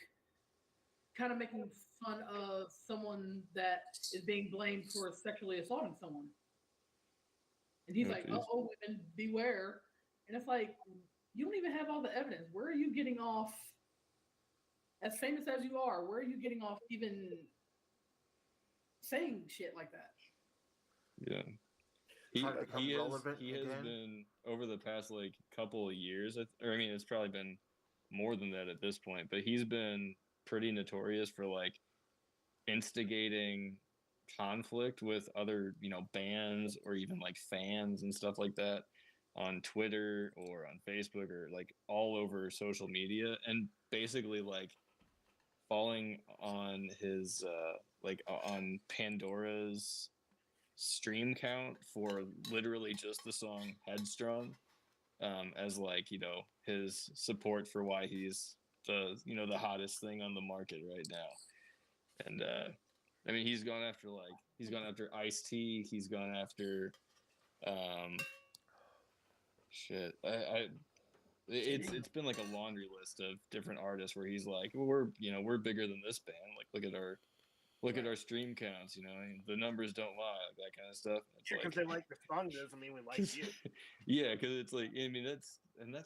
kind of making fun of someone that is being blamed for sexually assaulting someone, and he's Oh, like, geez. "Oh, women, beware." And it's like, you don't even have all the evidence. Where are you getting off? As famous as you are, where are you getting off even saying shit like that? yeah. Trying to become relevant He has again? been over the past like couple of years, or I mean, it's probably been more than that at this point, but he's been pretty notorious for like instigating conflict with other, bands or even like fans and stuff like that on Twitter or on Facebook or like all over social media, and basically like falling on his on Pandora's stream count for literally just the song Headstrong, as like, his support for why he's the hottest thing on the market right now. And I mean, he's gone after Ice-T, he's gone after shit. It's been like a laundry list of different artists where he's like, well, we're bigger than this band. Like, look at our stream counts. The numbers don't lie, like that kind of stuff. It's Because like, they like the song doesn't mean we like you. yeah, because it's like, I mean, that's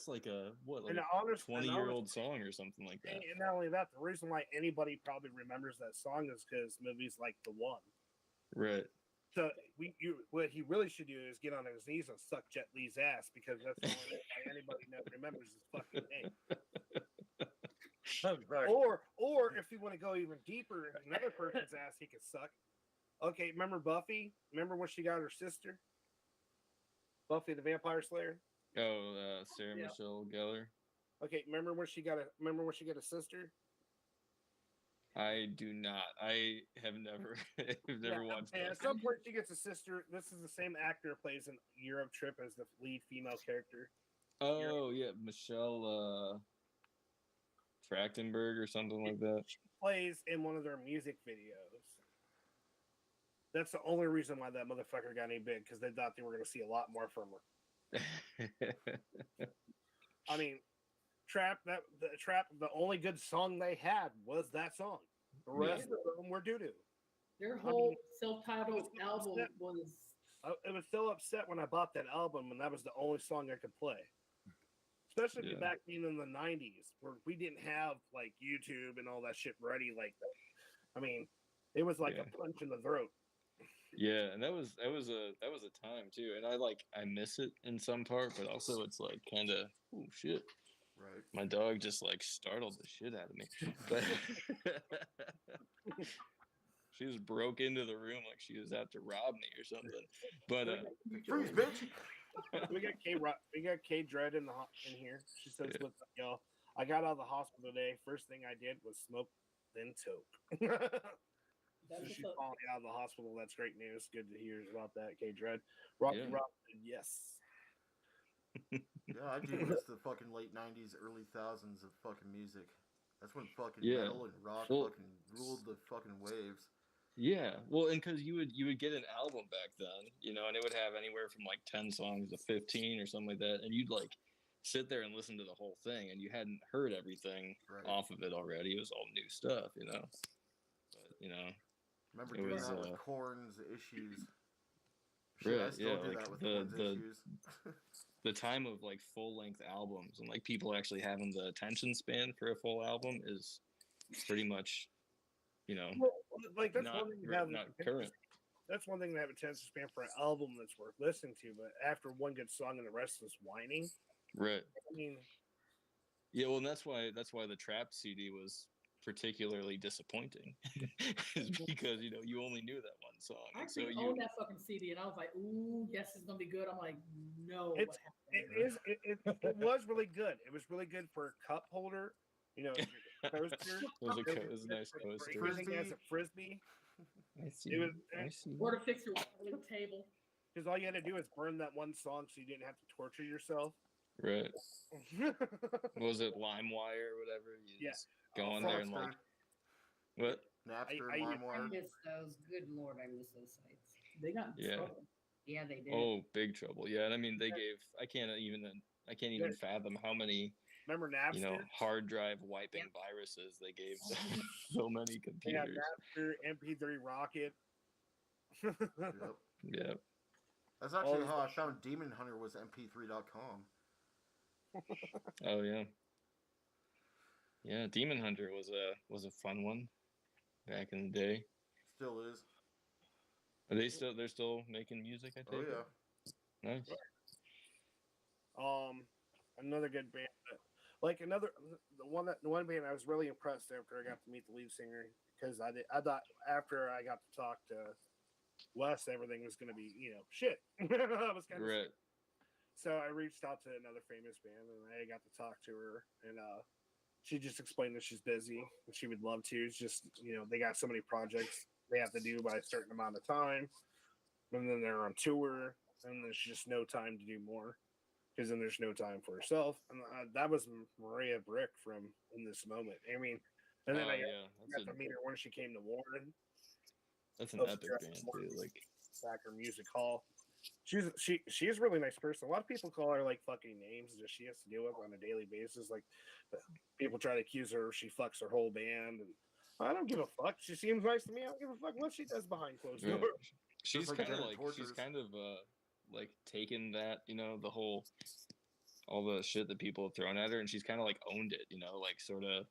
like a like And honest, 20-year-old song or something like that. And not only that, the reason why anybody probably remembers that song is because movies like The One. Right. So what he really should do is get on his knees and suck Jet Li's ass, because that's the only way anybody remembers his fucking name. Or if you want to go even deeper, another person's ass he could suck. Okay, remember Buffy? Remember when she got her sister? Buffy the Vampire Slayer? Oh, Sarah Michelle Gellar. Okay, remember when she got a sister? I do not. I have never watched And that. at some point she gets a sister. This is the same actor who plays in Europe Trip as the lead female character. Oh, yeah, Michelle Trachtenberg or something like that. She plays in one of their music videos. That's the only reason why that motherfucker got any big, because they thought they were going to see a lot more from her. I mean, the only good song they had was that song. The rest of them were doo-doo. Their whole self-titled album was... I was so upset when I bought that album and that was the only song I could play. Especially back in the 90s, where we didn't have like YouTube and all that shit ready like that. I mean, it was like a punch in the throat. Yeah, and that was a time too. And I miss it in some part, but also it's like kind of, oh shit. Right. My dog just like startled the shit out of me. But she just broke into the room like she was out to rob me or something. But freeze, bitch. we got K Dread in here. She says, "Look, y'all, I got out of the hospital today. First thing I did was smoke, then toke." So she's falling out of the hospital. That's great news. Good to hear about that, K Dread. Rocky Rock, yes. Yeah, I do miss the fucking late 90s, early thousands of fucking music. That's when fucking Yeah. metal and rock Well, fucking ruled the fucking waves. yeah. Well, and because you would get an album back then, and it would have anywhere from like 10 songs to 15 or something like that, and you'd like sit there and listen to the whole thing, and you hadn't heard everything Right. off of it already. It was all new stuff, But Remember it doing was that with Korn's Issues. Shit, right, I still yeah, do like that with the Korn's the Issues. the time of like full length albums and like people actually having the attention span for a full album is pretty much, Well, like that's not one thing to have. not current. That's one thing to have a attention span for an album that's worth listening to. But after one good song and the rest is whining, Right. I mean, Yeah, well, and that's why the Trapped CD was particularly disappointing, is because you only knew that one song, I and so actually own that fucking CD, and I was like, "Ooh, yes, it's gonna be good." I'm like, "No, It's- what happened?" it was really good. It was really good for a cup holder. Your coaster. it was a nice For coaster. using it as a frisbee. I see. It was, I see. Or to fix your table. because all you had to do is burn that one song, so you didn't have to torture yourself. Right. Was it LimeWire or whatever? You Yeah. just go on there and like what? Napster, I- I LimeWire. miss those. Good Lord, I miss those sites. They got in Yeah. trouble. Yeah, they did. Oh, big trouble. Yeah, and I mean they gave I can't even fathom how many Remember Napster? hard drive wiping Yep. viruses they gave so many Yeah, computers. Napster, MP3 Rocket. Yep. Yeah. That's actually All how I found Demon Hunter was mp3.com. Oh yeah. Yeah, Demon Hunter was a fun one back in the day. Still is. Are they're still making music, I Oh think. yeah. Nice. Another good band. The one band I was really impressed after I got to meet the lead singer, because I thought after I got to talk to Wes, everything was going to be shit. I was kind of Right. So I reached out to another famous band, and I got to talk to her, and she just explained that she's busy and she would love to. It's just they got so many projects they have to do by a certain amount of time, and then they're on tour, and there's just no time to do more, because then there's no time for herself. And that was Maria Brick from In This Moment. I mean, and then I got to meet her when she came to Warren. That's an Oh, epic sure. band too. Like Backer Music Hall. She's a really nice person. A lot of people call her like fucking names that she has to deal with on a daily basis. Like people try to accuse her she fucks her whole band, and I don't give a fuck. She seems nice to me. I don't give a fuck what she does behind closed yeah. doors. She's like kind of Janet like Tortures. she's kind of like taken that the whole all the shit that people have thrown at her, and she's kind of like owned it, like sort of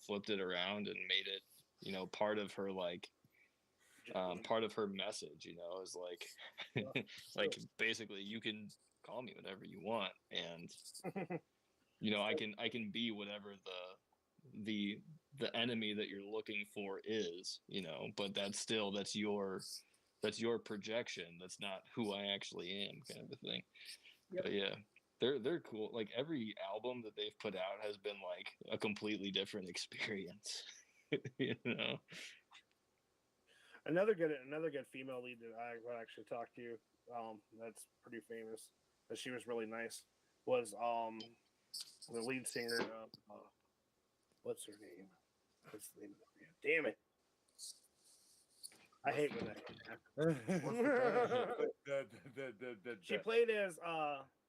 flipped it around and made it part of her like part of her message, is like like basically you can call me whatever you want, and I can be whatever the enemy that you're looking for is, but that's your projection. That's not who I actually am, kind of a thing. Yep. But yeah, they're cool. Like every album that they've put out has been like a completely different experience. Another good female lead that I would actually talk to, that's pretty famous, but she was really nice, was the lead singer of what's her name? What's the name of the band? Damn it. I hate when that She played as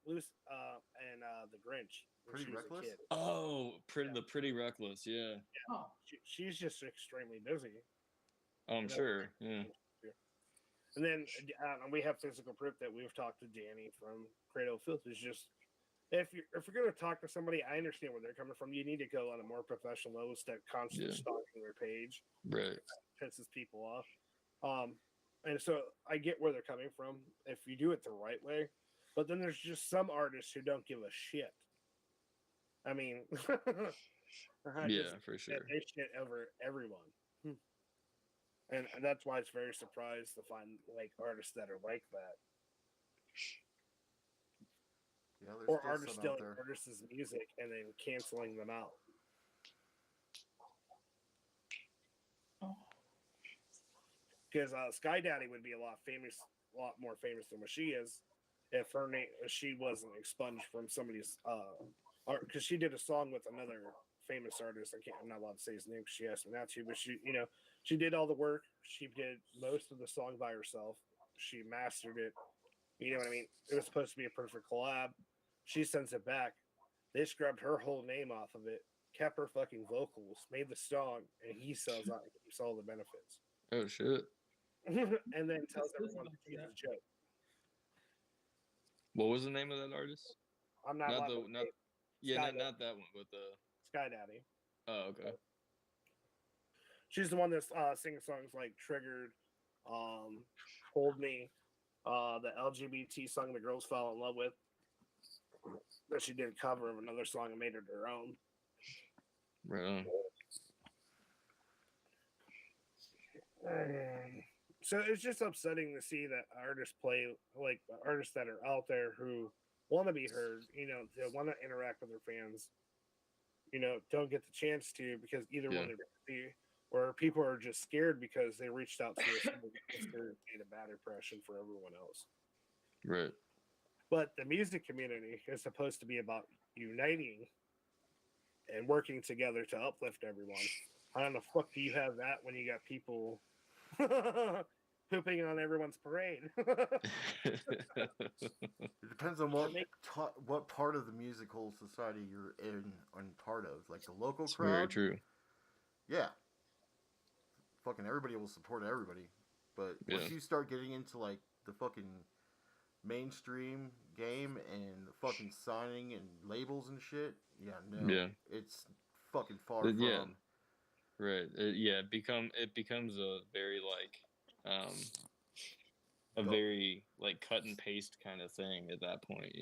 Luce and the Grinch when Pretty she was Reckless? a kid. Oh, the Pretty Reckless, yeah. Oh, She's just extremely busy. Oh, I'm sure, yeah. And then we have physical proof that we've talked to Danny from Cradle of Filth. It's just if you're going to talk to somebody, I understand where they're coming from. You need to go on a more professional level instead of constantly stalking their page. Right. It pisses people off. And so I get where they're coming from if you do it the right way. But then there's just some artists who don't give a shit. I mean, yeah, for sure. They shit over everyone. And that's why it's very surprised to find like artists that are like that. Yeah, there's Or still artists some stealing out there. artists' music and then canceling them out. Because Sky Daddy would be a lot more famous than what she is if she wasn't expunged from somebody's because she did a song with another famous artist. I'm not allowed to say his name because she asked me not to, but she did all the work. She did most of the song by herself. She mastered it. You know what I mean? It was supposed to be a perfect collab. She sends it back. They scrubbed her whole name off of it, kept her fucking vocals, made the song, and he sells out, keeps all the benefits. Oh shit! And then tells everyone it's a joke. What was the name of that artist? I'm not allowed to not yeah, not that one, but the Sky Daddy. Oh, okay. She's the one that's singing songs like Triggered, Hold Me, the LGBT song the girls fell in love with. That she did a cover of another song and made it her own. Right on. So it's just upsetting to see that artists play like artists that are out there who want to be heard, they want to interact with their fans, don't get the chance to because either one they're busy or people are just scared because they reached out to us and made a bad impression for everyone else. Right. But the music community is supposed to be about uniting and working together to uplift everyone. How in the fuck do you have that when you got people pooping on everyone's parade? It depends on what part of the musical society you're in and part of. Like the local crowd. Very true. Yeah. Fucking everybody will support everybody. But once you start getting into like the fucking mainstream game and the fucking signing and labels and shit, it's fucking far from. Right. It becomes a very very like cut and paste kind of thing at that point,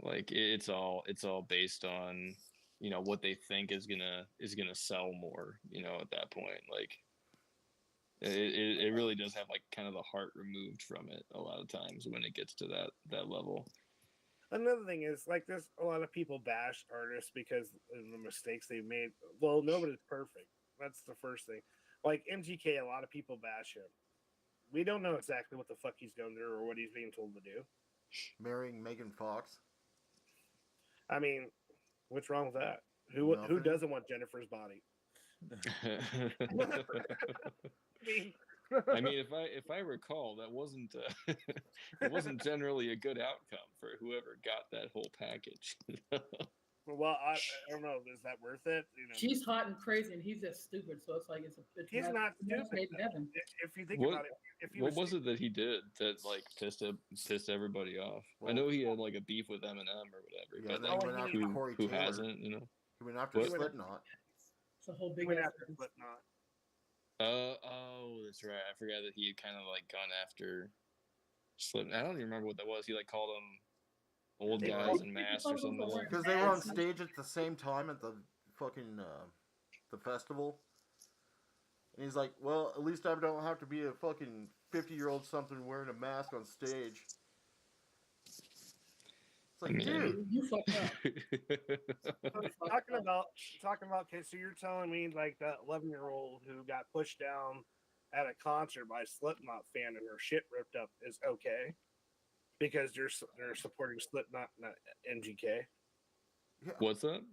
like it's all based on what they think is gonna sell more, at that point. Like it really does have like kind of the heart removed from it a lot of times when it gets to that level. Another thing is, like, there's a lot of people bash artists because of the mistakes they made. Well, nobody's perfect. That's the first thing. Like, MGK, a lot of people bash him. We don't know exactly what the fuck he's going to do or what he's being told to do. Marrying Megan Fox? I mean, what's wrong with that? Who doesn't want Jennifer's body? I mean, if I recall, that wasn't it wasn't generally a good outcome for whoever got that whole package. Well, I don't know. Is that worth it? She's hot and crazy, and he's just stupid. So it's like he's not stupid. If you think about it, what was it that he did that like pissed everybody off? Well, I know he had like a beef with Eminem or whatever. Yeah, but then like, he went after Corey who Taylor. hasn't? He went after Slipknot. It's a whole big Slipknot. Oh, that's right. I forgot that he had kind of like gone after Slipknot. I don't even remember what that was. He like called them old guys in masks or something like that. Because they were on stage at the same time at the fucking the festival. And he's like, well, at least I don't have to be a fucking 50-year-old something wearing a mask on stage. It's like, dude, you fucked up. Talking about kids. So you're telling me like that 11-year-old who got pushed down at a concert by a Slipknot fan and her shit ripped up is okay because they're supporting Slipknot, not MGK. Yeah. What's that?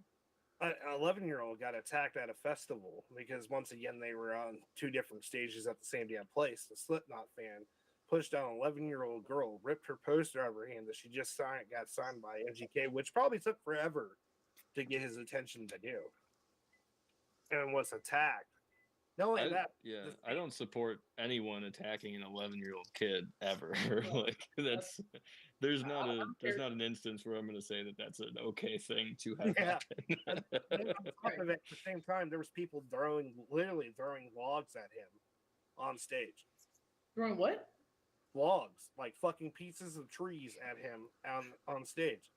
An 11-year-old got attacked at a festival because once again they were on two different stages at the same damn place. The Slipknot fan pushed down an 11-year-old girl, ripped her poster out of her hand that she just got signed by MGK, which probably took forever to get his attention to do, and was attacked. Not only that, I don't support anyone attacking an 11-year-old kid ever. Like there's not an instance where I'm going to say that that's an okay thing to have happen. At the same time, there was people literally throwing logs at him on stage. Throwing what? Logs, like fucking pieces of trees at him on stage.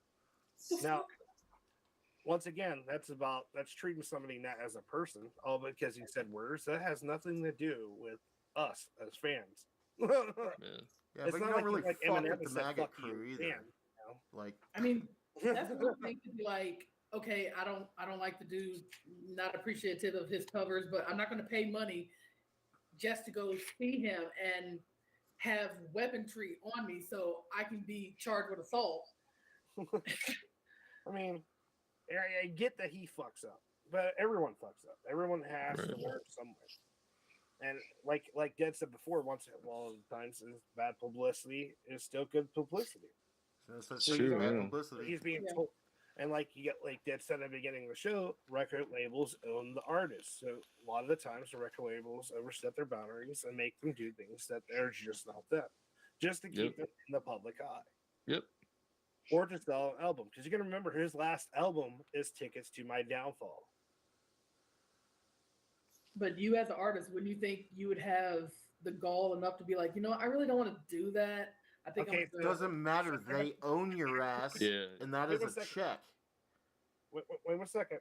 Now, once again, that's treating somebody not as a person, all because he said words. That has nothing to do with us as fans. Yeah, it's but not you don't really like fuck Eminem with the said, MAGA crew either. Fan, Like, I mean, that's one thing to be like, okay, I don't like the dude, not appreciative of his covers, but I'm not going to pay money just to go see him and have weaponry on me so I can be charged with assault. I mean, I get that he fucks up, but everyone fucks up. Everyone has to learn somewhere. And like Dad said before, once in a while, times is bad publicity is still good publicity. So True, bad yeah. publicity. He's being told, and like you get like Dad said at the beginning of the show, record labels own the artists. So a lot of the times, the record labels overstep their boundaries and make them do things that they're just not them, just to keep them in the public eye. Yep. Or to sell an album, because you got to remember his last album is Tickets to My Downfall. But you, as an artist, wouldn't you think you would have the gall enough to be like, you know, I really don't want to do that. I think Okay, It doesn't matter. They own your ass, and that is a check. Wait 1 second.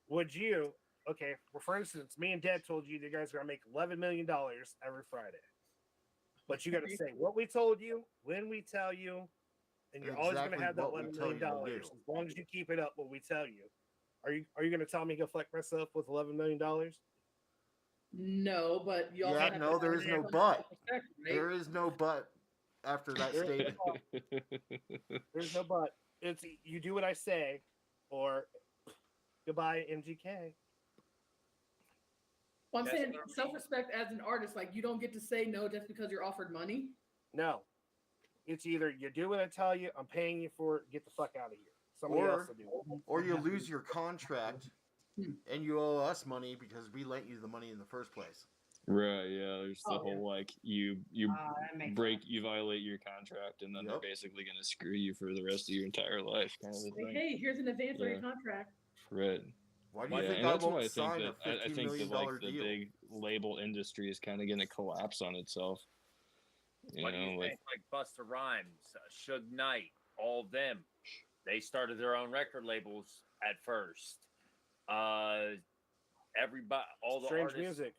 Would you? Okay, well, for instance, me and Dad told you guys are gonna make $11 million every Friday, but you got to say what we told you, when we tell you, and you're always gonna have that $11 million as long as you keep it up. What we tell you, are you gonna tell me to flex myself with $11 million? No, but you also have no, there is no but. There is no but after that statement. There's no but. It's you do what I say, or goodbye, MGK. Well, I'm saying self-respect as an artist, like you don't get to say no just because you're offered money. No, it's either you do what I tell you, I'm paying you for it, get the fuck out of here. Somebody else will do it. Or you lose your contract and you owe us money because we lent you the money in the first place. Right, yeah. There's the whole like you violate your contract, and then they're basically gonna screw you for the rest of your entire life, kind of a thing. Hey, here's an advance for your contract. Right. Why do you think I won't sign a $15 million deal? The big label industry is kind of gonna collapse on itself. What do you think? Like Busta Rhymes, Suge Knight, all of them, they started their own record labels at first. Everybody, all the Strange artists, music.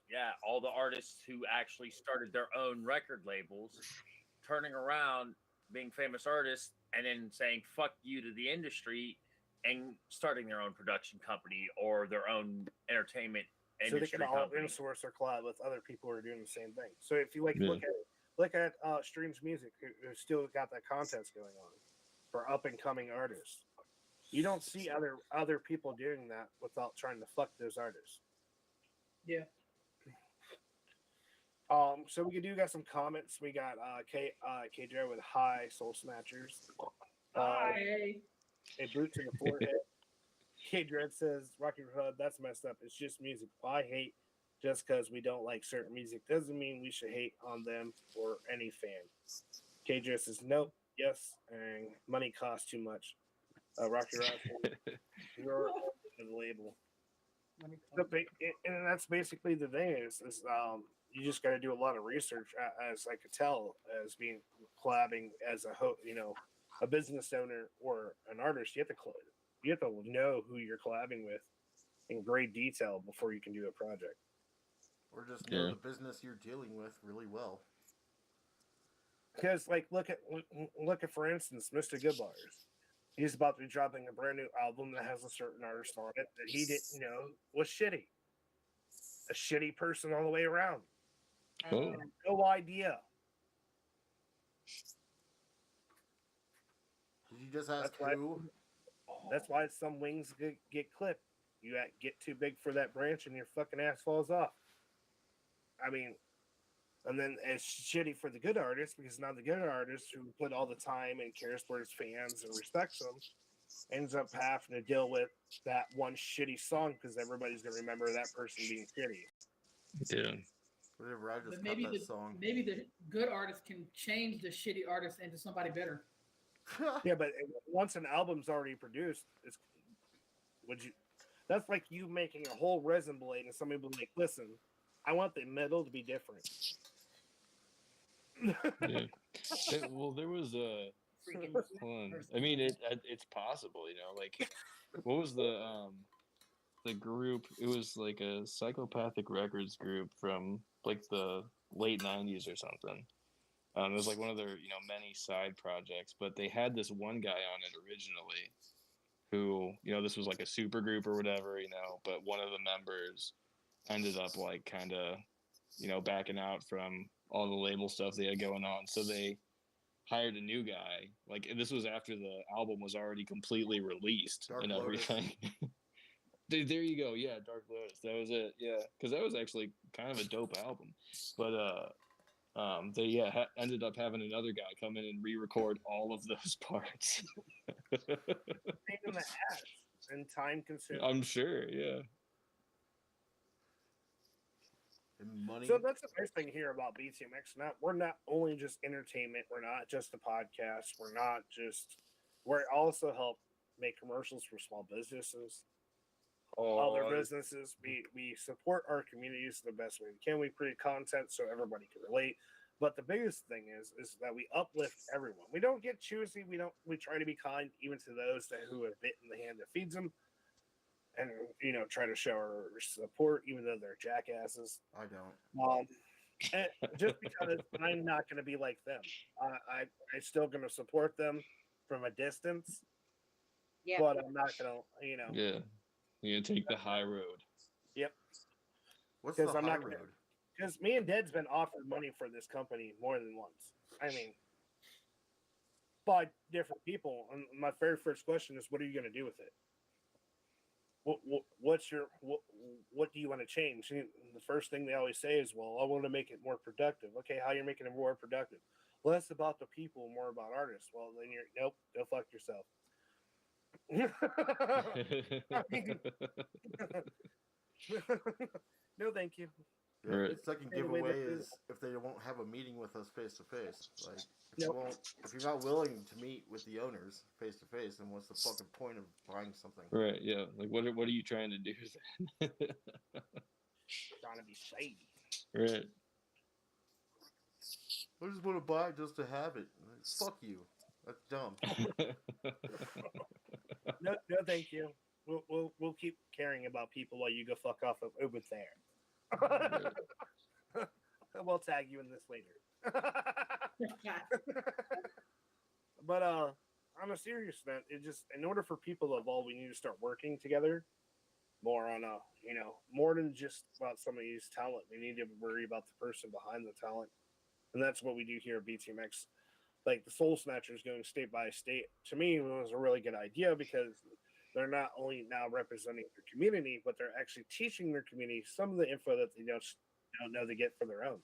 all the artists who actually started their own record labels, turning around, being famous artists, and then saying "fuck you" to the industry and starting their own production company or their own entertainment industry. So they can all insource or collab with other people who are doing the same thing. So if you look at Strange Music, who still got that contest going on for up and coming artists. You don't see other people doing that without trying to fuck those artists. Yeah. So we do got some comments. We got KJ with hi Soul Snatchers. Hi. A boot to the forehead. K Dread says Rocky Road, that's messed up. It's just music. I hate just because we don't like certain music doesn't mean we should hate on them or any fan. K Dread says nope, yes, and money costs too much. Rocky Road, you're the label. And that's basically the thing is you just got to do a lot of research, as I could tell, as being collabing as a business owner or an artist. You have to know who you're collabing with in great detail before you can do a project, or just know the business you're dealing with really well. Because look at for instance, Mr. Goodbars. He's about to be dropping a brand new album that has a certain artist on it that he didn't know was shitty. A shitty person all the way around. Oh. No idea. Did you just ask who? That's why some wings get clipped. You get too big for that branch and your fucking ass falls off. I mean, and then it's shitty for the good artist because now the good artist who put all the time and cares for his fans and respects them ends up having to deal with that one shitty song because everybody's going to remember that person being shitty. Yeah. Whatever, I just cut that song. Maybe the good artist can change the shitty artist into somebody better. Yeah, but once an album's already produced, that's like you making a whole resin blade and somebody will be like, listen, I want the metal to be different. Yeah. Well, there was a. I mean, it's possible, like, what was the group? It was like a Psychopathic Records group from like the late 90s or something. It was like one of their, many side projects, but they had this one guy on it originally who, this was like a super group or whatever, but one of the members ended up like kind of, backing out from all the label stuff they had going on. So they hired a new guy. Like this was after the album was already completely released Dark and Lotus. everything. Dude, there you go. Yeah, Dark Lotus. That was it. Yeah, because that was actually kind of a dope album. But they ended up having another guy come in and re-record all of those parts. Pain in the ass and time consuming. I'm sure. Yeah. And money. So that's the nice thing here about BTMX. We're not only just entertainment. We're not just a podcast. We also help make commercials for small businesses, other businesses. We support our communities the best way we can. We create content so everybody can relate. But the biggest thing is that we uplift everyone. We don't get choosy. We try to be kind even to those who have bitten the hand that feeds them, and try to show our support even though they're jackasses. I don't. And just because I'm not going to be like them, I'm still going to support them from a distance. Yeah. But I'm not going to, Yeah. You're gonna take the high road. Yep. What's the I'm high not road? Because me and Dead's been offered money for this company more than once. I mean, by different people. And my very first question is, what are you going to do with it? What do you want to change? And the first thing they always say is, well, I want to make it more productive. Okay, how you're making it more productive? Less about the people, more about artists. Well, then nope, go fuck yourself. No, thank you. Yeah, Right. the second Anyway, giveaway is if they won't have a meeting with us face to face. Like, if you're not willing to meet with the owners face to face, then what's the fucking point of buying something? Right. Yeah. Like, what are you trying to do? Trying to be shady. Right. I just want to buy it just to have it. Like, fuck you. That's dumb. No, thank you. We'll keep caring about people while you go fuck off over there. We'll tag you in this later. But on a serious note, in order for people to evolve, we need to start working together more on more than just about somebody's talent. We need to worry about the person behind the talent, and that's what we do here at BTMX. Like the Soul Snatchers going state by state, to me, was a really good idea because they're not only now representing their community, but they're actually teaching their community some of the info that they don't know they get for their own.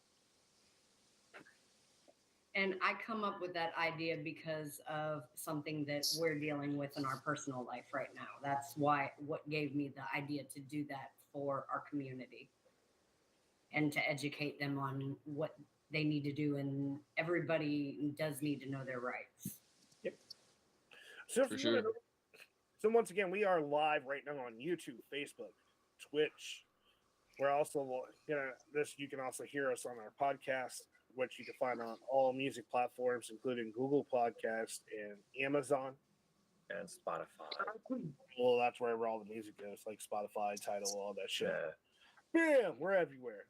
And I come up with that idea because of something that we're dealing with in our personal life right now. That's what gave me the idea to do that for our community and to educate them on what they need to do. And everybody does need to know their rights. Yep. So For sure. So once again, we are live right now on YouTube, Facebook, Twitch. We're also, you can also hear us on our podcast, which you can find on all music platforms, including Google Podcast and Amazon. And Spotify. Well, that's where all the music goes, like Spotify, Tidal, all that shit. Yeah. Yeah, we're everywhere.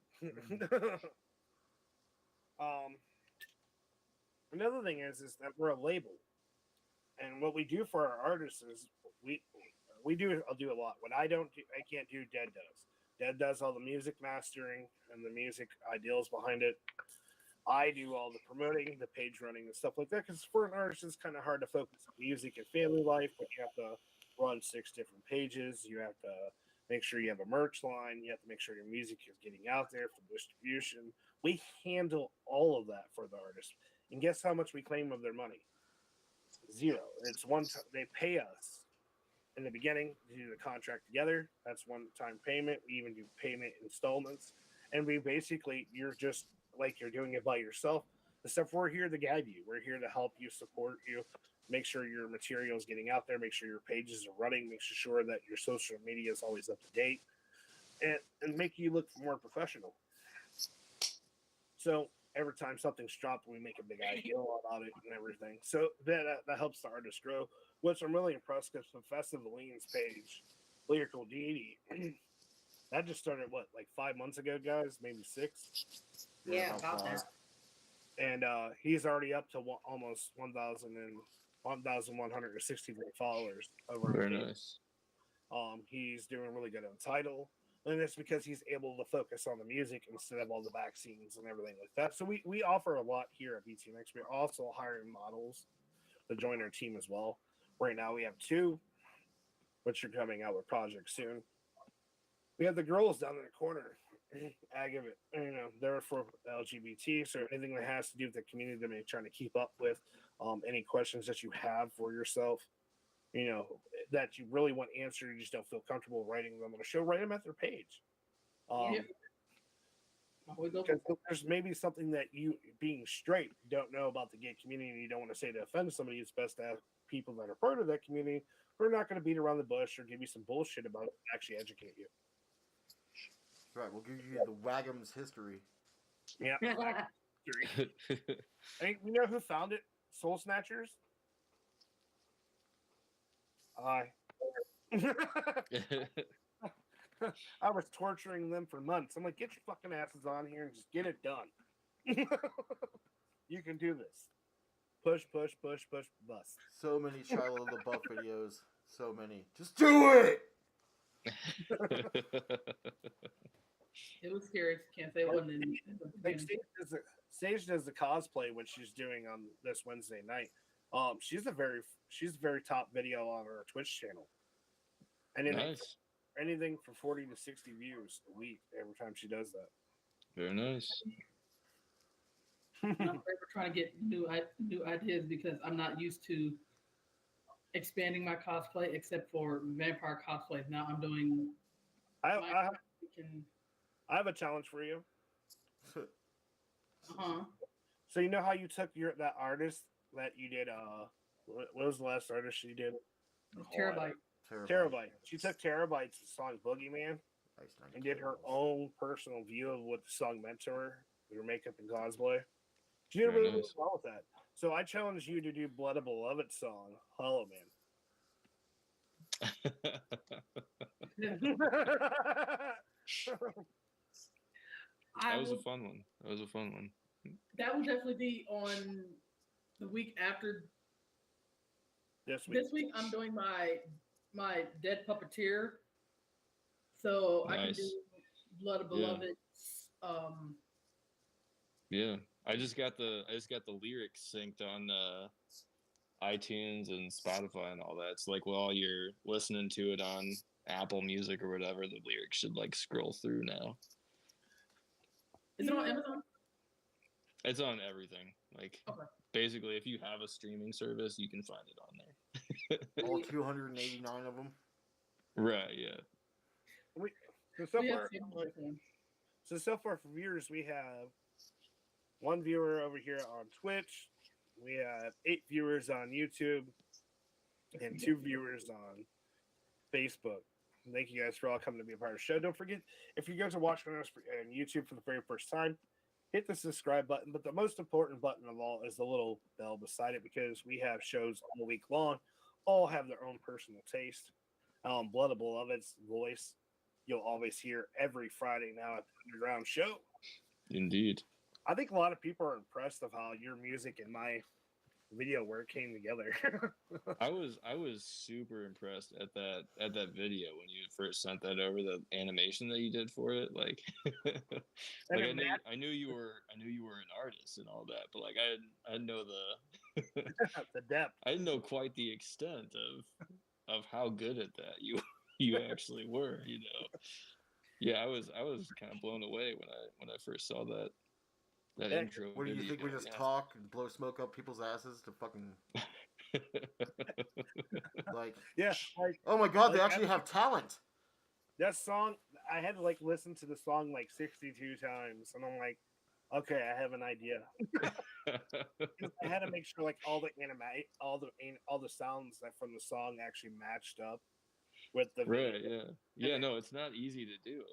Another thing is that we're a label. And what we do for our artists is I'll do a lot. What I can't do, Dead does. Dead does all the music mastering and the music ideals behind it. I do all the promoting, the page running, and stuff like that. Because for an artist, it's kind of hard to focus on music and family life, but you have to run 6 different pages. You have to make sure you have a merch line. You have to make sure your music is getting out there for distribution. We handle all of that for the artist. And guess how much we claim of their money? 0. It's one time they pay us in the beginning to do the contract together. That's one-time payment. We even do payment installments. And we basically, you're just like you're doing it by yourself. Except we're here to guide you. We're here to help you, support you, make sure your material is getting out there, make sure your pages are running, make sure that your social media is always up to date, and make you look more professional. So every time something's dropped, we make a big deal about it and everything. So that helps the artist grow. Which I'm really impressed because the Festivalene's page, Lyrical Deity, that just started, like 5 months ago, guys? Maybe 6? Yeah, about that. And he's already up to almost 1,163 followers over on Very page. nice. He's doing really good on Tidal. And it's because he's able to focus on the music instead of all the back scenes and everything like that. So we offer a lot here at Btmx. We're also hiring models to join our team as well. Right now we have 2, which are coming out with projects soon. We have the girls down in the corner. I give it, they're for LGBT, so anything that has to do with the community that they're trying to keep up with, any questions that you have for yourself, that you really want answered, you just don't feel comfortable writing them on a show, write them at their page. Because there's maybe something that you, being straight, don't know about the gay community, and you don't want to say to offend somebody. It's best to have people that are part of that community who are not going to beat around the bush or give you some bullshit about it, actually educate you. Right, we'll give you the Wagham's history. Yeah. Hey, you know who found it? Soul Snatchers? I was torturing them for months. I'm like, get your fucking asses on here and just get it done. You can do this. Push, push, push, push, bust. So many Shiloh LaBeouf videos. So many. Just do it! It was scary. Can't say it wasn't. Like Sage does the cosplay, which she's doing on this Wednesday night. She's a very top video on her Twitch channel. Anything from 40 to 60 views a week every time she does that. Very nice. I'm trying to get new ideas because I'm not used to expanding my cosplay except for vampire cosplays. Now I'm doing. I have a challenge for you. So you know how you took that artist that you did? What was the last artist you did? Terabyte. Terabyte. She took Terabyte's song Boogeyman and did her own personal view of what the song meant to her, with her makeup and cosplay. She did really well with that. So I challenge you to do Blood of Beloved's song, Hollow Man. That was a fun one. That will definitely be on the week after. This week I'm doing my Dead Puppeteer, so nice. I can do Blood of Beloved. Yeah, I just got the lyrics synced on iTunes and Spotify and all that. It's like while you're listening to it on Apple Music or whatever, the lyrics should like scroll through now. Is it on Amazon? It's on everything. Like, basically, if you have a streaming service, you can find it on there. All 289 of them? Right, yeah. So far for viewers, we have 1 viewer over here on Twitch. We have 8 viewers on YouTube and 2 viewers on Facebook. Thank you guys for all coming to be a part of the show. Don't forget, if you guys are watching us on YouTube for the very first time, hit the subscribe button. But the most important button of all is the little bell beside it, because we have shows all week long. All have their own personal taste. Blood of Beloved's voice you'll always hear every Friday now at the Underground Show. Indeed. I think a lot of people are impressed of how your music and my video work came together. I was super impressed at that video when you first sent that over, the animation that you did for it. Like, I knew you were an artist and all that, but like I know the depth. I didn't know quite the extent of how good at that you actually were. Yeah, I was kind of blown away when I first saw that intro. What do you think? We just talk and blow smoke up people's asses to fucking like? Yeah. Like, oh my god, they actually have talent. That song, I had to listen to the song 62 times, and I'm like, okay, I have an idea. I had to make sure all the sounds that from the song actually matched up with the right. Yeah. No, it's not easy to do.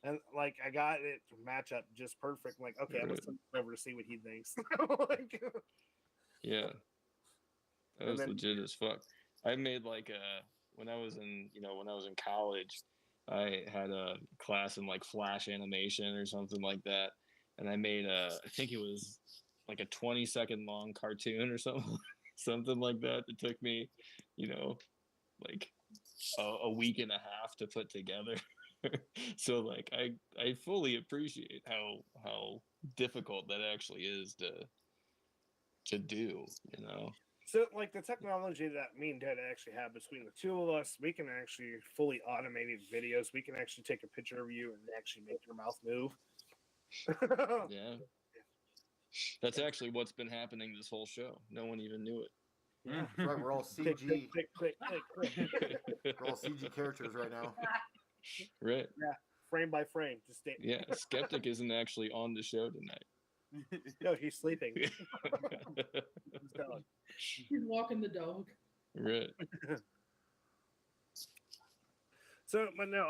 And I got it to match up just perfect. I'm like, okay, I'm gonna send him over to see what he thinks. Yeah, that was legit as fuck. I made when I was in college, I had a class in flash animation or something like that, and I made I think it was a 20-second long cartoon or something like that. It took me, a week and a half to put together. So like I fully appreciate how difficult that actually is to do, you know. So, like the technology that me and Dad actually have between the two of us, we can actually fully automated videos. We can actually take a picture of you and actually make your mouth move. Yeah. That's actually what's been happening this whole show. No one even knew it. Yeah. Right, we're all Click, CG. click, click, click, click, click. We're all CG characters right now. Right. Yeah, frame by frame. Just stay. Yeah. Skeptic isn't actually on the show tonight. No, he's sleeping. He's walking the dog. Right. So, but no,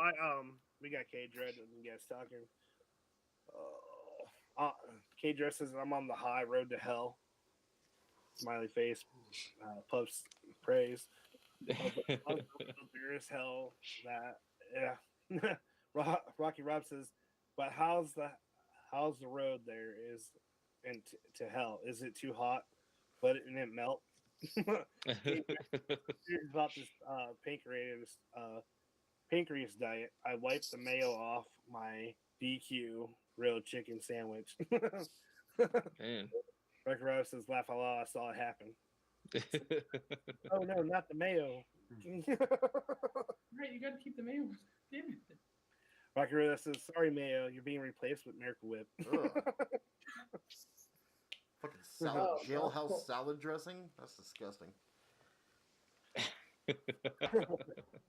we got K Dread and you guys talking. K Dread says I'm on the high road to hell. Smiley face, puffs praise. There is hell. That yeah. Rocky Rob says, but how's the road there is to hell? Is it too hot? Let it and it melt. Here's about this pancreas diet. I wiped the mayo off my DQ grilled chicken sandwich. Man. Rocky Rob says, laugh out loud. I saw it happen. Oh no, not the mayo. Right, you got to keep the mayo. Damn it. Rocky Road says, sorry, Mayo, you're being replaced with Miracle Whip. Fucking salad, jailhouse salad dressing? That's disgusting.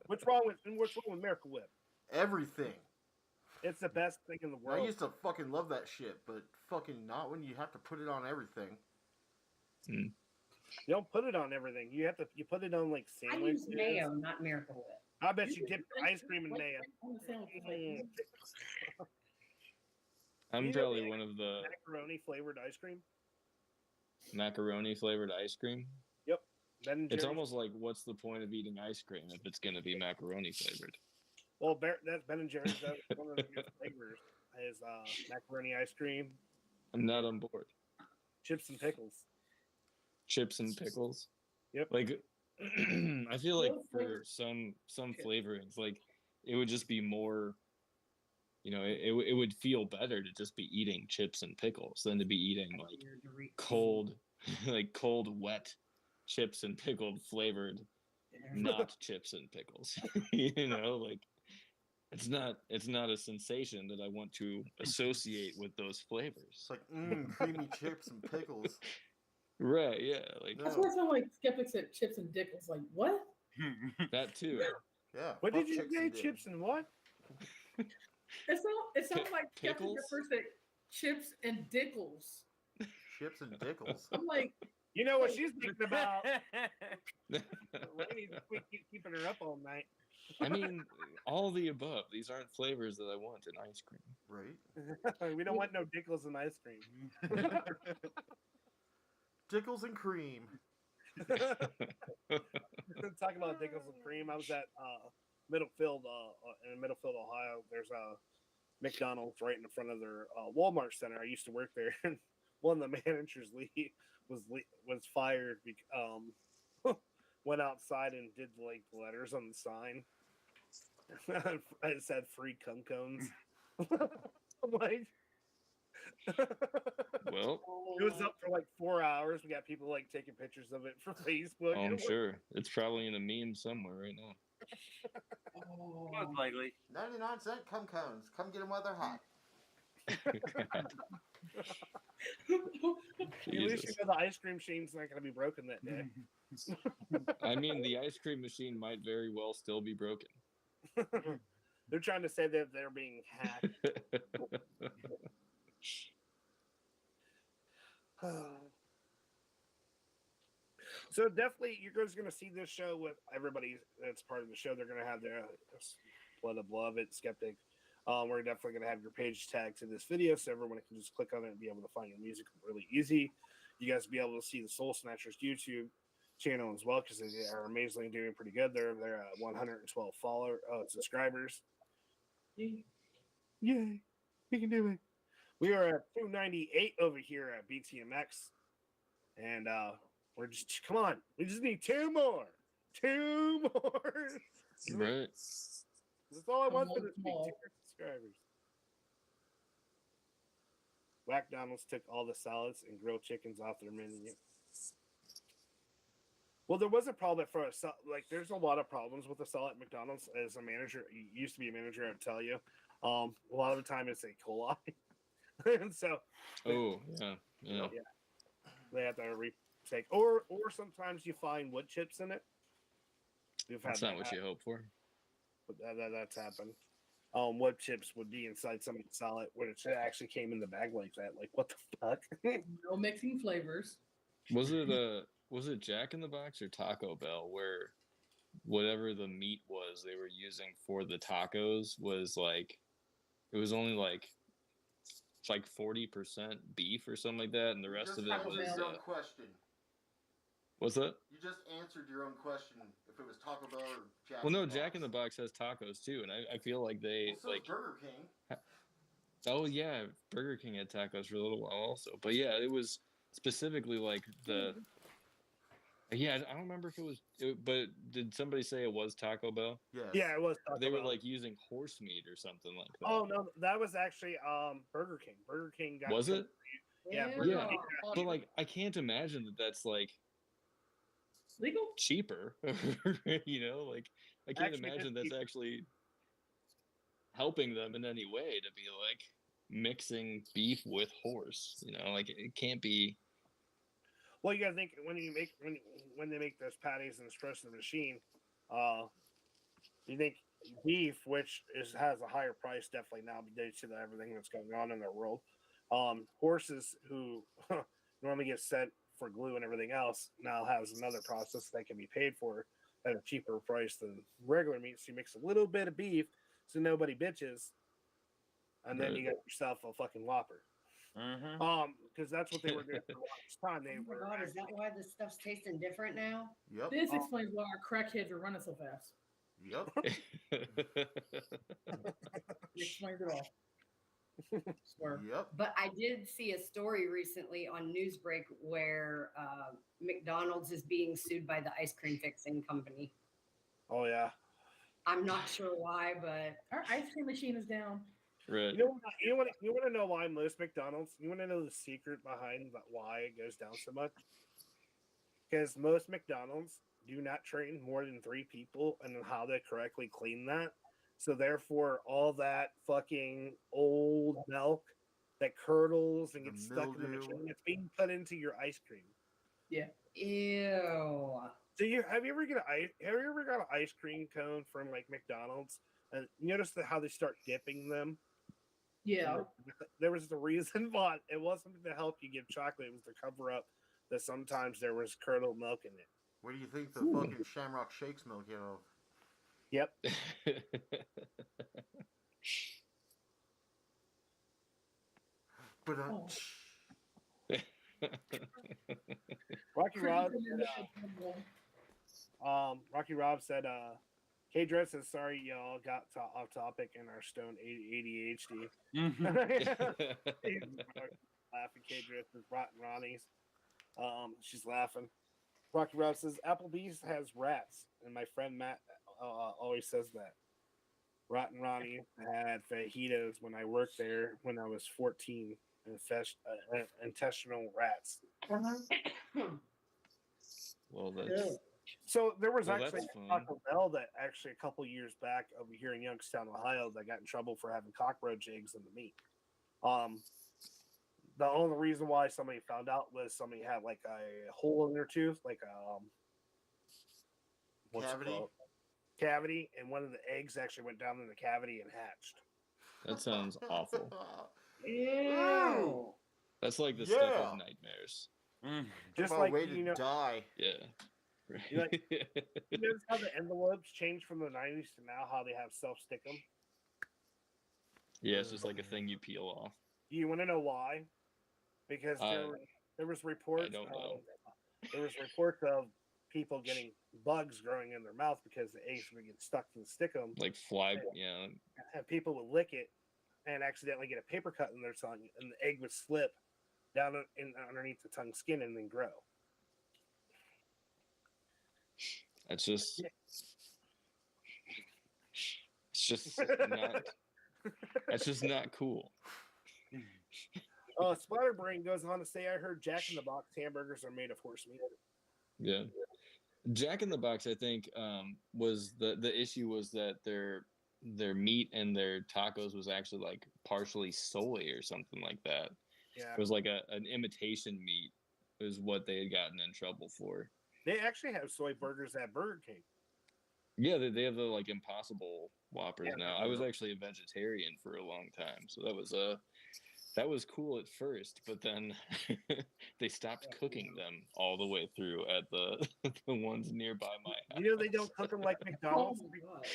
What's wrong with Miracle Whip? Everything. It's the best thing in the world. I used to fucking love that shit, but fucking not when you have to put it on everything. You don't put it on everything. You put it on like sandwiches. I use mayo, not Miracle Whip. I bet you dip ice cream in mayo. I'm probably one of the macaroni flavored ice cream. Macaroni flavored ice cream. Yep. It's almost like, what's the point of eating ice cream if it's going to be macaroni flavored? Well, that's Ben and Jerry's. That's one of the good flavors is macaroni ice cream. I'm not on board. Chips and pickles. Chips and pickles. Yep. Like, I feel like for some flavorings, like it would just be more. You know, it would feel better to just be eating chips and pickles than to be eating like cold, wet chips and pickled flavored, not chips and pickles. You know, like it's not a sensation that I want to associate with those flavors. It's like creamy chips and pickles. Right? Yeah. Like that's why some like skeptics at chips and dickles. Like what? That too. Yeah. What did you say? Chips and what? It sounds like pickles. Skeptic at first chips and dickles. Chips and dickles. I'm like, you know what she's thinking about. Lady's keeping her up all night. I mean, all the above. These aren't flavors that I want in ice cream. Right. We don't want no dickles in ice cream. Dickles and cream. Talking about dickles and cream, I was at Middlefield, in Middlefield, Ohio. There's a McDonald's right in front of their Walmart center. I used to work there, and one of the managers was fired. Went outside and did like letters on the sign. It said "free cum cones." I'm like, well, it was up for like 4 hours. We got people like taking pictures of it for Facebook. I'm sure it's probably in a meme somewhere right now. Most likely. 99-cent cum cones. Come get them while they're hot. At least you know the ice cream machine's not going to be broken that day. I mean, the ice cream machine might very well still be broken. They're trying to say that they're being hacked. So definitely, you're guys going to see this show with everybody that's part of the show. They're going to have their Blood of Love It, Skeptic. We're definitely going to have your page tagged to this video, so everyone can just click on it and be able to find your music really easy. You guys will be able to see the Soul Snatchers YouTube channel as well, because they are amazingly doing pretty good. They're at 112 subscribers. Yay, we can do it. We are at 298 over here at Btmx, and we're just, come on, we just need two more. Right. That's all I want for Small, the small. subscribers. McDonald's took all the salads and grilled chickens off their menu. Well, there was a problem for like. There's a lot of problems with the salad at McDonald's. As a manager, you used to be a manager, I'd tell you. A lot of the time it's E. coli, and so Oh yeah, yeah. they have to retake. Or sometimes you find wood chips in it. That's not what you hope for. But that's happened. Wood chips would be inside somebody's salad when it actually came in the bag like that. Like, what the fuck? No mixing flavors. Was it Jack in the Box or Taco Bell where whatever the meat was they were using for the tacos was like it was only like 40% beef or something like that, and the rest of it Taco was Bell. your own question. what's that? You just answered your own question. If it was Taco Bell or Jack. Well, no, Jack in the Box has tacos too, and I feel like they so like Burger King. Oh yeah, Burger King had tacos for a little while also. But yeah, it was specifically like the. Yeah, I don't remember if it was, but did somebody say it was Taco Bell? Yes. Yeah, it was. Taco They were Bell. like using horse meat or something like that. Oh no, that was actually Burger King. Burger King got. Was it? Yeah, Ew. Burger Yeah, King got- but like I can't imagine that that's like Legal? cheaper. You know, like I can't Actually, imagine it's that's cheaper. actually helping them in any way to be like mixing beef with horse. You know, like it can't be. Well, you gotta think when they make those patties and stress in the machine, you think beef, which has a higher price definitely now due to everything that's going on in their world. Horses who normally get sent for glue and everything else now has another process that can be paid for at a cheaper price than regular meat. So you mix a little bit of beef so nobody bitches, and then Right. you got yourself a fucking Whopper. Mm-hmm. Because that's what they were doing for the longest time. They Oh my were God, is that why this stuff's tasting different now? Yep. This explains why our crackheads are running so fast. Yep. It explains it all. Swear. Yep. But I did see a story recently on Newsbreak where McDonald's is being sued by the ice cream fixing company. Oh yeah. I'm not sure why, but Our ice cream machine is down. Right. You want to know why most McDonald's? You want to know the secret behind why it goes down so much? Because most McDonald's do not train more than 3 people and how to correctly clean that. So therefore, all that fucking old milk that curdles and The gets stuck in the mildew. machine, it's being put into your ice cream. ew. So have you ever got an ice cream cone from like McDonald's and you notice how they start dipping them? Yeah. There was the reason why it wasn't to help you give chocolate; it was to cover up that sometimes there was curdled milk in it. What do you think the fucking Shamrock Shakes milk you know? Yep. But Oh. Rocky Rob said, K Dress says, sorry, y'all got off topic in our stone ADHD. Laughing. K Dress is Rotten Ronnie's. She's laughing. Rocky Rob says, Applebee's has rats. And my friend Matt always says that. Rotten Ronnie had fajitas when I worked there when I was 14. Intestinal rats. Well, that's So there was Well, actually that's fun. a Taco Bell that actually a couple years back over here in Youngstown, Ohio, that got in trouble for having cockroach eggs in the meat. The only reason why somebody found out was somebody had like a hole in their tooth, like cavity, and one of the eggs actually went down in the cavity and hatched. that sounds awful. Ew. That's like the stuff Yeah. of nightmares. Just About like way to die. Yeah. Right. You notice how the envelopes changed from the 90s to now, how they have self-stick them? Yeah, it's just like a thing you peel off. Do you want to know why? Because there was reports. I don't know. There was reports of people getting bugs growing in their mouth because the eggs would get stuck to the stickum, Like fly, yeah. and people would lick it and accidentally get a paper cut in their tongue, and the egg would slip down underneath the tongue skin and then grow. It's just It's just not. That's just not cool. Splatterbrain goes on to say, I heard Jack in the Box hamburgers are made of horse meat. Yeah. Jack in the Box, I think, was the issue was that their meat and their tacos was actually like partially soy or something like that. Yeah. It was like an imitation meat is what they had gotten in trouble for. They actually have soy burgers at Burger King. Yeah, they have the like Impossible Whoppers Yeah, now. I was actually a vegetarian for a long time, so that was cool at first, but then they stopped cooking them all the way through at the the ones nearby my house. You know they don't cook them like McDonald's. Oh my God.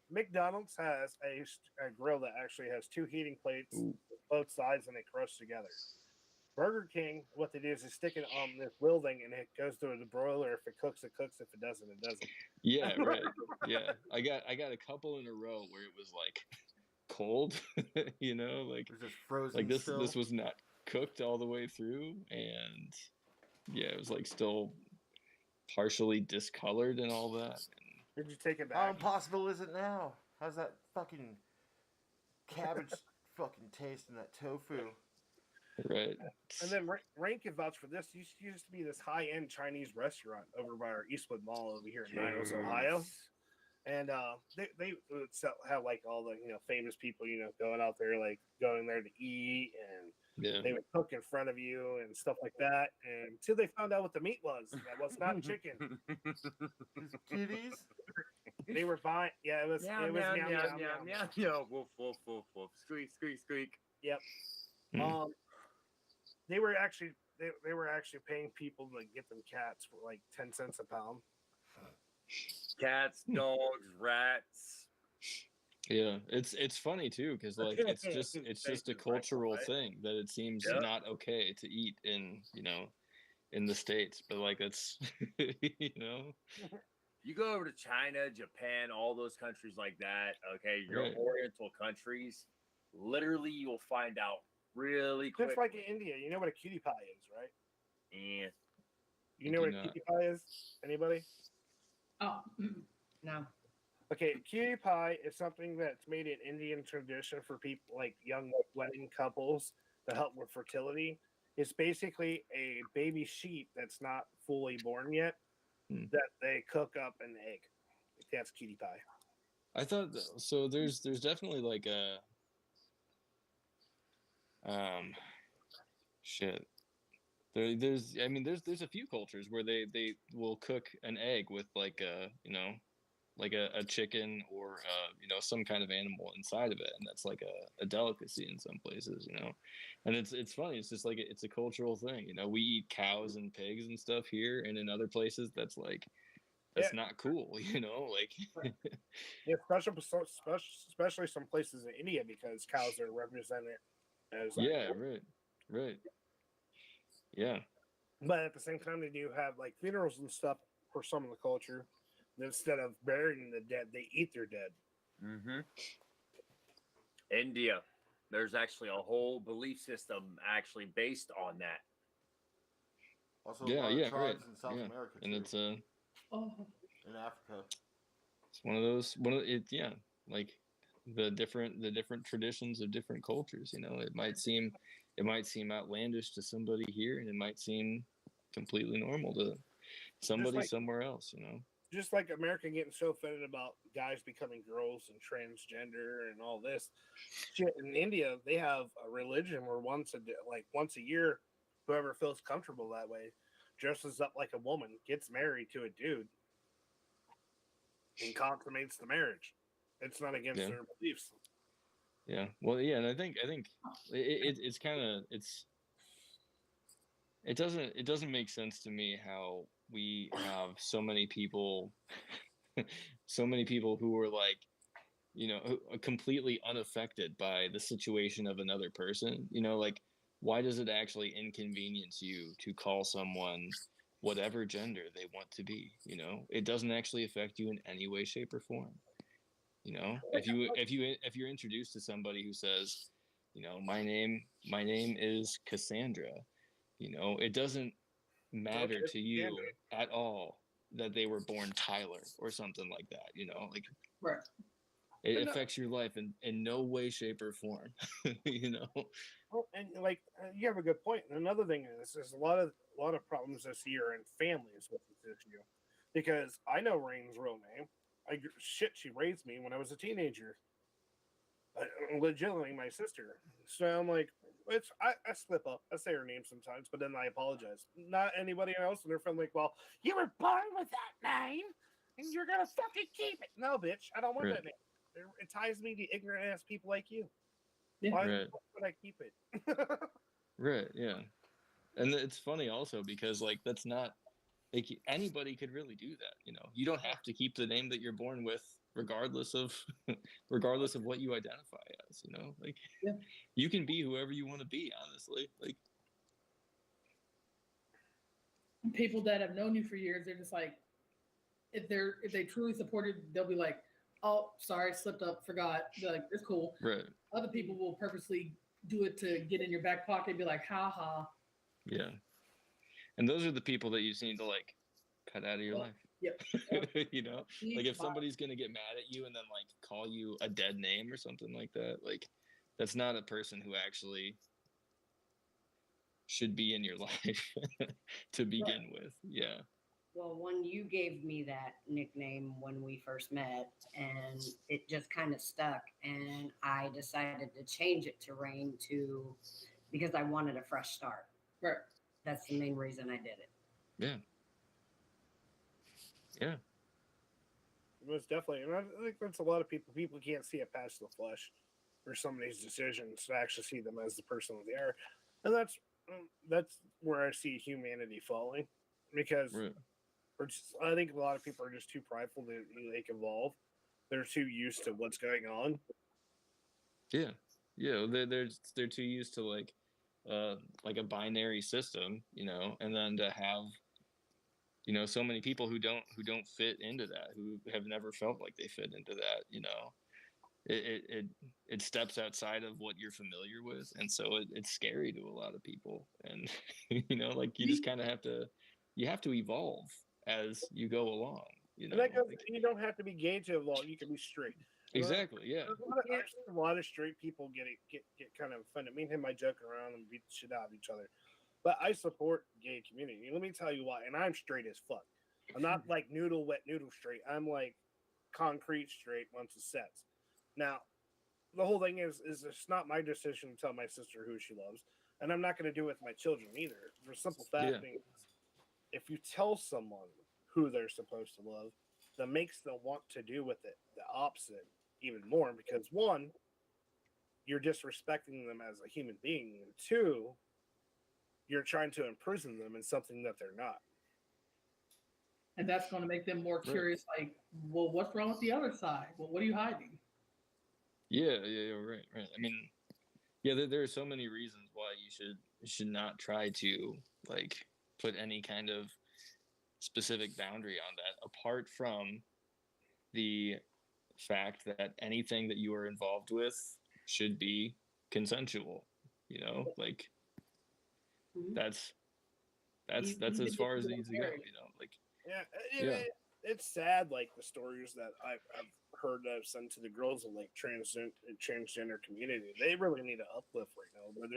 McDonald's has a grill that actually has two heating plates, Ooh. both sides, and they crush together. Burger King, what they do is they stick it on this welding, and it goes through the broiler. If it cooks, it cooks. If it doesn't, it doesn't. Yeah, right. Yeah, I got a couple in a row where it was like cold, you know, like It's just frozen. like this still. this was not cooked all the way through, and yeah, it was like still partially discolored and all that. Did you take it How back? impossible is it now? How's that fucking cabbage fucking taste in that tofu? Right. And then Rain can vouch for this. Used to be this high-end Chinese restaurant over by our Eastwood Mall over here in Niles, Ohio. And they would have like all the famous people going out there, like going there to eat, and Yeah. they would cook in front of you and stuff like that. And until they found out what the meat was, that was not chicken. These kitties? They were buying. Yeah, it was. Meow, It was meow, meow, meow, meow, meow, meow. meow. Woof, woof, woof, woof. Squeak, squeak, squeak. Yep. Hmm. They were actually paying people to get them cats for like 10 cents a pound. Cats, dogs, rats. Yeah, it's funny too because like it's just a Thank you, cultural Michael, right? thing that it seems Yeah. not okay to eat in the States, but like it's You go over to China, Japan, all those countries like that, okay, your Right. Oriental countries, literally you'll find out really quick. Just like in India, you know what a cutie pie is, right? Eh, You know what a do cutie pie is? Anybody? Oh, no. Okay, cutie pie is something that's made in Indian tradition for people like young wedding couples to help with fertility. It's basically a baby sheep that's not fully born yet Hmm. that they cook up an egg. That's cutie pie. I thought so. There's definitely like a shit. There's a few cultures where they will cook an egg with like a chicken or some kind of animal inside of it, and that's like a delicacy in some places, and it's funny. It's just like it's a cultural thing. We eat cows and pigs and stuff here, and in other places that's not cool. Like Yeah, especially some places in India because cows are represented as yeah, right, yeah. But at the same time, they do have like funerals and stuff for some of the culture. And instead of burying the dead, they eat their dead. Mm-hmm. India, there's actually a whole belief system actually based on that. Also, Yeah, a lot of yeah, tribes right. in South Yeah. America And too, it's Oh, in Africa. it's like the different traditions of different cultures. It might seem outlandish to somebody here, and it might seem completely normal to somebody somewhere else. Just like America getting so offended about guys becoming girls and transgender and all this shit. In India, they have a religion where once a year, whoever feels comfortable that way dresses up like a woman, gets married to a dude, and consummates the marriage. It's not against Yeah. their beliefs. Yeah. Well, yeah, and I think it's kind of it doesn't make sense to me how we have so many people who are like who are completely unaffected by the situation of another person. Like, why does it actually inconvenience you to call someone whatever gender they want to be? It doesn't actually affect you in any way, shape, or form. If you're introduced to somebody who says, my name is Cassandra, it doesn't matter to you at all that they were born Tyler or something like that. Like right. It No, affects your life in no way, shape, or form. You know? well, and like you have a good point. And another thing is, there's a lot of problems this year in families with this issue, because I know Rain's real name. She raised me when I was a teenager. Legitimately my sister. So I'm like, I slip up. I say her name sometimes, but then I apologize. Not anybody else in their family. Like, well, you were born with that name, and you're gonna fucking keep it. No, bitch, I don't want Right. that name. It ties me to ignorant ass people like you. Yeah. Why Right. would I keep it? Right. Yeah. And it's funny also because like that's not like anybody could really do that. You know, you don't have to keep the name that you're born with, regardless of regardless of what you identify as. You know, like Yeah. you can be whoever you want to be. Honestly, like People that have known you for years, they're just like, if they truly supported, they'll be like, oh, sorry, slipped up, forgot. They're like, it's cool. right. Other people will purposely do it to get in your back pocket and be like, ha ha. Yeah. And those are the people that you just need to like cut out of your life. Yep. You know, like if somebody's gonna get mad at you and then like call you a dead name or something like that, like that's not a person who actually should be in your life to begin with. Yeah. Well, one, you gave me that nickname when we first met, and it just kind of stuck. And I decided to change it to Rain because I wanted a fresh start. Right. That's the main reason I did it. Yeah. Yeah. Most definitely, and I think that's a lot of people. People can't see it past the flesh for some of these decisions to actually see them as the person they are, and that's where I see humanity falling, because Right. I think a lot of people are just too prideful to like evolve. They're too used to what's going on. Yeah. Yeah. They're too used to like a binary system, you know, and then to have, you know, so many people who don't fit into that, who have never felt like they fit into that, you know, it steps outside of what you're familiar with, and so it's scary to a lot of people, and you know, like you just kind of have to evolve as you go along, you know. And that goes, Like, you don't have to be gay to evolve. You can be straight. exactly, yeah. I've seen a lot of straight people get kind of offended. Me and him might joke around and beat the shit out of each other. But I support gay community. Let me tell you why. And I'm straight as fuck. I'm not like wet noodle straight. I'm like concrete straight once it sets. Now, the whole thing is it's not my decision to tell my sister who she loves, and I'm not going to do it with my children either. For simple fact, being, if you tell someone who they're supposed to love, that makes them want to do with it the opposite even more, because one, you're disrespecting them as a human being, and two, you're trying to imprison them in something that they're not. And that's going to make them more curious, like, well, what's wrong with the other side? Well, what are you hiding? Yeah, right. I mean, yeah, there are so many reasons why you should not try to like put any kind of specific boundary on that, apart from the fact that anything that you are involved with should be consensual. You know, like that's as far as it needs to go. You know, like It's sad, like the stories that I've heard that I've sent to the girls of like transgender community. They really need an uplift right now. Where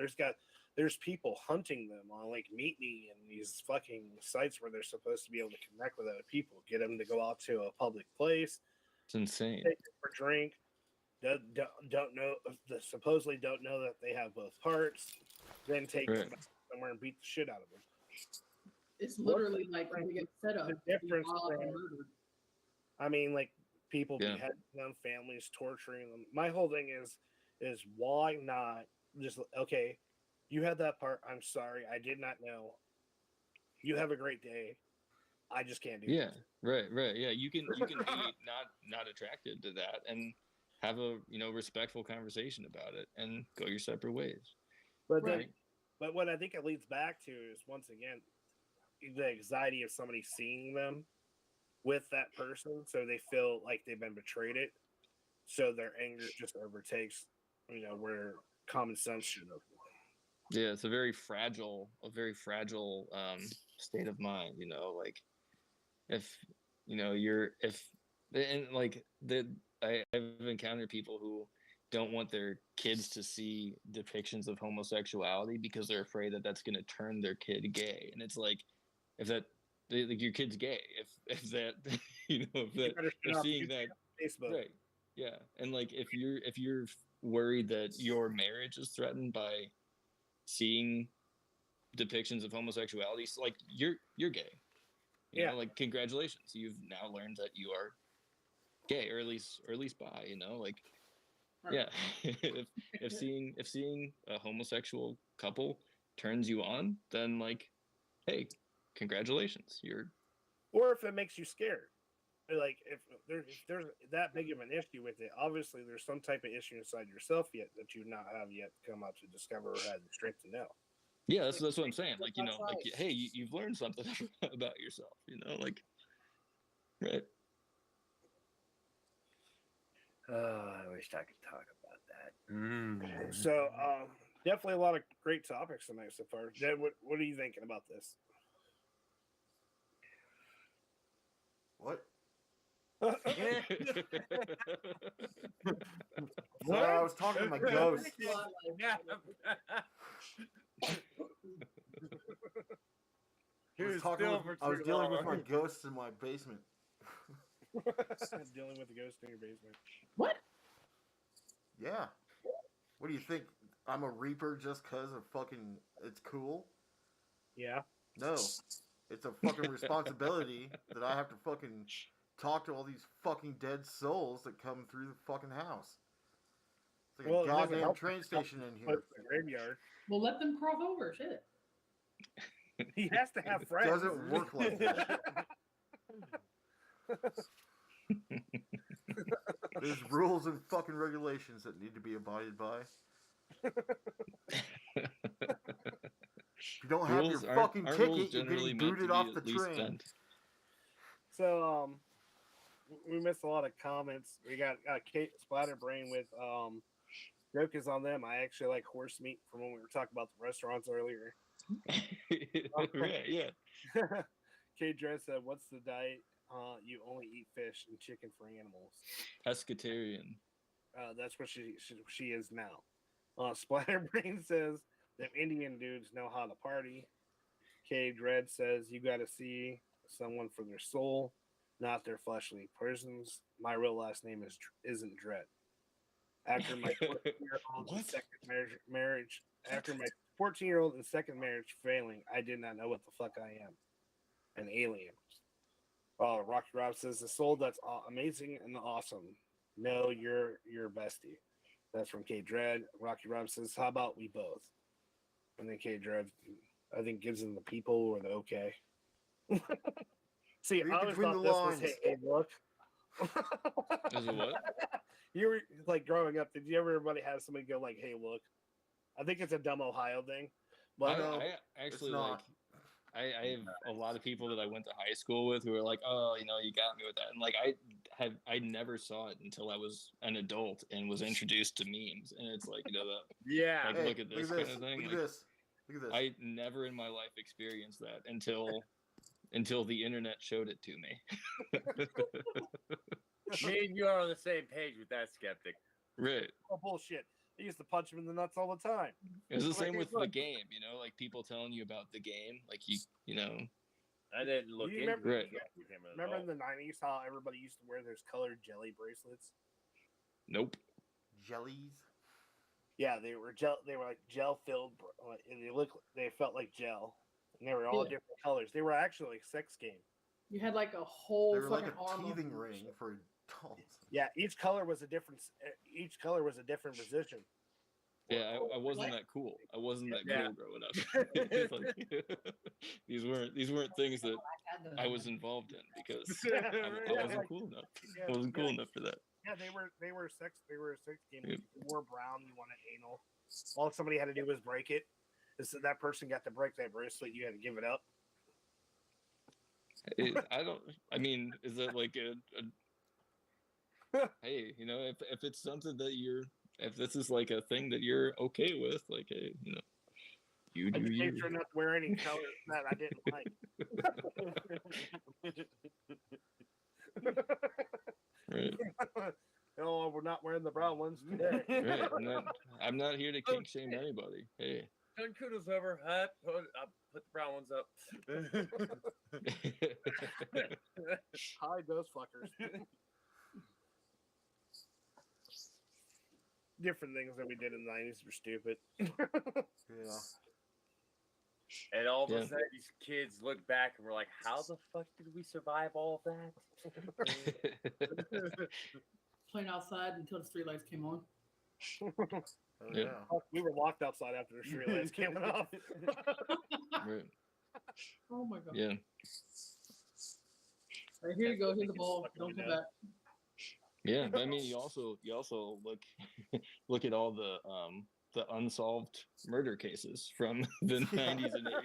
there's people hunting them on like Meet Me and these fucking sites where they're supposed to be able to connect with other people, get them to go out to a public place. It's insane. Take them for a drink. Don't know, supposedly don't know that they have both parts. Then take them somewhere and beat the shit out of them. It's literally like we get set up. The difference. I mean, like people beheading them, families torturing them. My whole thing is why not just okay? You had that part. I'm sorry, I did not know. You have a great day. I just can't do it. Right. Yeah, you can be not attracted to that and have a respectful conversation about it and go your separate ways. But but what I think it leads back to is once again the anxiety of somebody seeing them with that person, so they feel like they've been betrayed. So their anger just overtakes, where common sense should have. Yeah, it's a very fragile state of mind. Like if I've encountered people who don't want their kids to see depictions of homosexuality because they're afraid that that's going to turn their kid gay. And it's like, if that, like your kid's gay, if that, if seeing that, Facebook. right, yeah, and like if you're worried that your marriage is threatened by seeing depictions of homosexuality, so like you're gay, you know, like congratulations, you've now learned that you are gay, or at least bi, you know, like. Yeah, if seeing a homosexual couple turns you on, then like, hey, congratulations, you're. Or if it makes you scared, like if there's that big of an issue with it, obviously there's some type of issue inside yourself yet that you not have yet come out to discover or had the strength to know. Yeah, that's what I'm saying. Like, you know, like, hey, you've learned something about yourself, you know, like, right. I wish I could talk about that. So, definitely a lot of great topics tonight so far. Jed, what are you thinking about this? What? What? I was talking to my ghost. I was dealing with my ghosts in my basement. Dealing with the ghost in your basement. What? Yeah. What do you think? I'm a reaper just because of fucking it's cool? Yeah. No. It's a fucking responsibility that I have to fucking talk to all these fucking dead souls that come through the fucking house. It's like a goddamn train station in here. Graveyard. Well, let them cross over. Shit. He has to have friends. It doesn't work like that. There's rules and fucking regulations that need to be abided by. If you don't have your fucking ticket, you're getting booted off the train. So, we missed a lot of comments. We got Kate Splatterbrain with joke is on them. I actually like horse meat from when we were talking about the restaurants earlier. Right, yeah. Kate Dress said, "What's the diet? You only eat fish and chicken for animals." Pescatarian. That's what she is now. Splatterbrain says, "Them Indian dudes know how to party." K Dread says, "You got to see someone for their soul, not their fleshly persons. My real last name isn't Dread." After my 14-year-old and second marriage, after my 14-year-old and second marriage failing, I did not know what the fuck I am. An alien. Rocky Rob says, "The soul that's amazing and awesome. No, you're bestie." That's from K Dread. Rocky Rob says, "How about we both?" And then K Dread, I think, gives them the people or the okay. See, read I always between thought the this lines. was hey, look. Is it what? You were like growing up, did you ever everybody have somebody go like, "Hey, look"? I think it's a dumb Ohio thing. But I actually like. I have a lot of people that I went to high school with who were like, "Oh, you know, you got me with that," and like I never saw it until I was an adult and was introduced to memes, and it's like, you know, that Yeah. like Hey, look at this kind of thing. Look at this. Look at this. I never in my life experienced that until the internet showed it to me. Me and you are on the same page with that, skeptic. Right. oh, bullshit. I used to punch him in the nuts all the time. It was the Like, same hey, with look. the game, you know, like people telling you about the game, like you know. I didn't look You into remember- it. Right. Remember in the 90s how everybody used to wear those colored jelly bracelets? Nope. Jellies. Yeah, they were gel. They were like gel filled, and they felt like gel, and they were all Yeah. different colors. They were actually like sex game. You had like a whole They were like fucking a arm. teething ring for adults. Yeah, each color was a different. Each color was a different position. Yeah, I wasn't that cool. I wasn't that Yeah. cool growing up. It's like, these weren't things that I was involved in because I wasn't cool enough. I wasn't cool enough for that. Yeah, they were sex. They were a sex game. If you wore brown, you wanted anal. All somebody had to do was break it. And so that person got to break that bracelet. You had to give it up. I mean, is that like a hey, you know, if it's something that if this is like a thing that you're okay with, like, hey, you know, you I do just you. made sure not to wear any colors that I didn't like. Right. No, we're not wearing the brown ones today. Right. I'm not here to kink shame anybody. Hey. Turn kudos over. Put the brown ones up. Hide those fuckers. Different things that we did in the 90s were stupid. Yeah. And all of a Yeah. sudden, these kids look back and we're like, how the fuck did we survive all of that? Playing outside until the streetlights came on. Oh, Yeah. yeah. We were locked outside after the street lights came off. Right. Oh my god. Yeah. Right, here you go. Here's the ball. Don't come back. Yeah, but I mean, you also look at all the unsolved murder cases from the 90s and 80s now,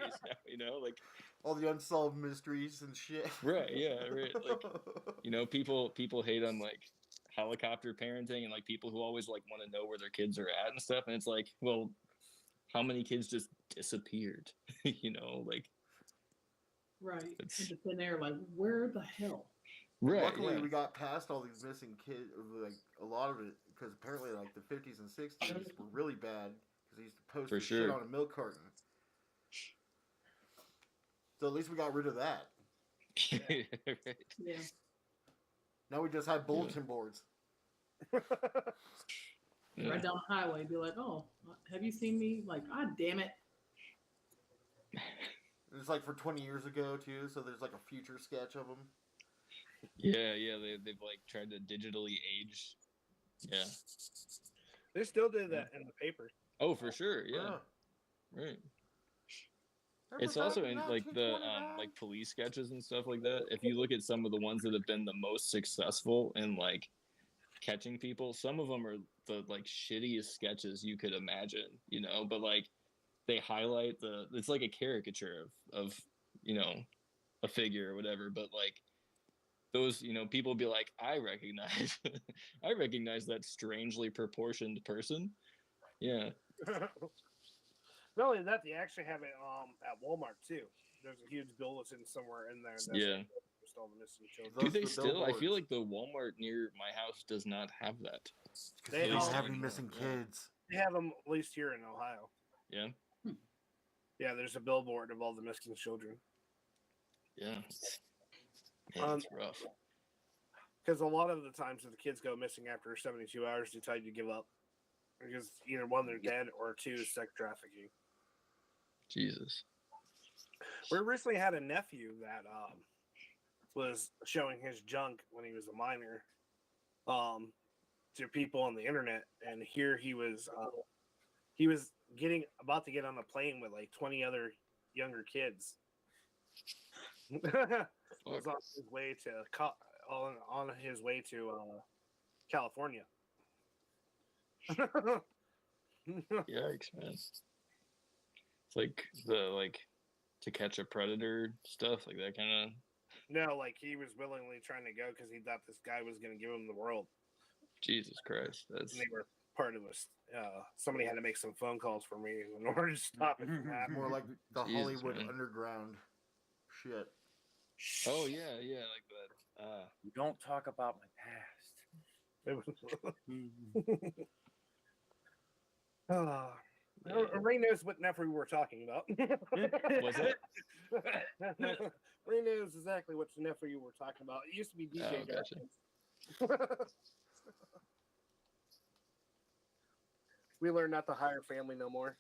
you know, like All the unsolved mysteries and shit. right, yeah, right. Like, you know, people hate on like helicopter parenting and like people who always like want to know where their kids are at and stuff, and it's like, well, how many kids just disappeared? You know, like Right. It's- Into thin air, like, where the hell? right. Luckily, Yeah. we got past all these missing kids, like a lot of it, because apparently, like the 50s and 60s were really bad because they used to post For their shit sure. on a milk carton. So at least we got rid of that. Right. Yeah. Now we just have bulletin boards. Yeah. Right down the highway, be like, oh, have you seen me? Like, ah, damn it. And it's like for 20 years ago too, so there's like a future sketch of them. Yeah, they've like tried to digitally age. Yeah. They still did that in the paper. Oh, for sure. Yeah. Right. It's also in like the like police sketches and stuff like that. If you look at some of the ones that have been the most successful in like catching people, some of them are the like shittiest sketches you could imagine, you know, but like they highlight it's like a caricature of you know, a figure or whatever, but like those, you know, people be like, I recognize that strangely proportioned person. Yeah. Not only that, they actually have it at Walmart too. There's a huge bulletin somewhere in there. That's Yeah. just all the missing children. Do Those they the still? I feel billboards. like the Walmart near my house does not have that. They They don't all- have any missing kids. They have them at least here in Ohio. Yeah. Yeah, there's a billboard of all the missing children. Yeah. Yeah, it's rough. Because a lot of the times that the kids go missing after 72 hours, they tell you to give up. Because either one, they're dead, or two, sex trafficking. Jesus. We recently had a nephew that was showing his junk when he was a minor to people on the internet, and here he was about to get on a plane with like 20 other younger kids. Was on his way to on his way to California. Yikes, man. It's like the To Catch a Predator stuff, like that kind of. No, like he was willingly trying to go because he thought this guy was going to give him the world. Jesus Christ, that's. And they were part of us. Somebody had to make some phone calls for me in order to stop it from happening. More like the Jesus, Hollywood man. underground shit. Oh yeah, like that. You don't talk about my past. Ray knows what nephew we're talking about. Was it? Ray knows exactly what nephew you were talking about. It used to be DJ. Oh, gotcha. We learned not to hire family no more.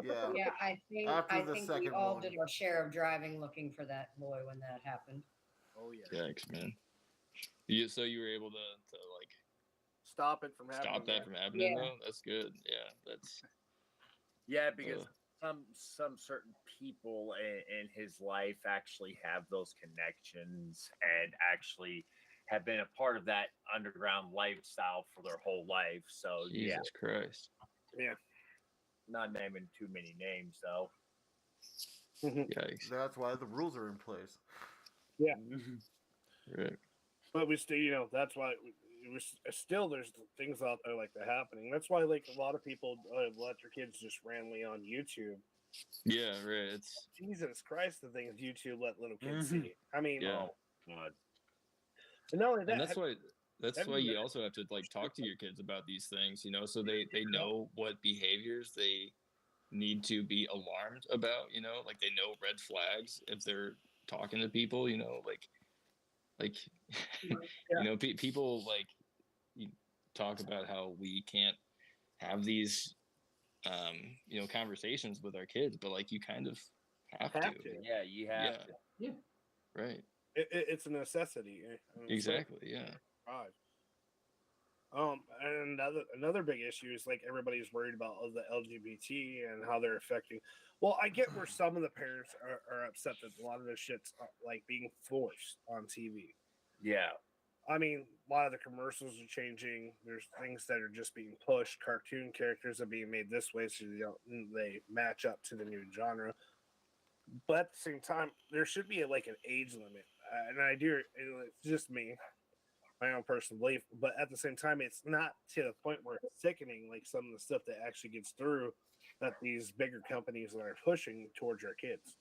Yeah. Yeah, I think After the we second all one. did our share of driving looking for that boy when that happened. Oh yeah. Yikes, man. So you were able to like Stop it from happening. stop that from happening Yeah. though? That's good. Yeah, that's. Yeah, because some certain people in his life actually have those connections and actually have been a part of that underground lifestyle for their whole life. So Jesus Christ. Yeah. not naming too many names though. Yikes. That's why the rules are in place. Yeah. Right. But we still, that's why it was still there's things out there like that happening. That's why like a lot of people let their kids just randomly on YouTube. Yeah, right. It's Jesus Christ, the things YouTube let little kids see. I mean, Yeah. God. and not only that, and that's why that's why you also have to like talk to your kids about these things, you know, so they know what behaviors they need to be alarmed about, you know, like they know red flags if they're talking to people, you know, like you know, people like you talk about how we can't have these you know, conversations with our kids, but like you kind of have to. Yeah, you have to. Yeah. Right. It's a necessity. Exactly. Yeah. God. And another big issue is like everybody's worried about the LGBT and how they're affecting. Well, I get where some of the parents are upset that a lot of this shit's like being forced on TV. Yeah. I mean, a lot of the commercials are changing. There's things that are just being pushed. Cartoon characters are being made this way so they match up to the new genre. But at the same time, there should be like an age limit. And I do. It's just me, my own personal belief. But at the same time, it's not to the point where it's sickening, like some of the stuff that actually gets through that these bigger companies are pushing towards our kids.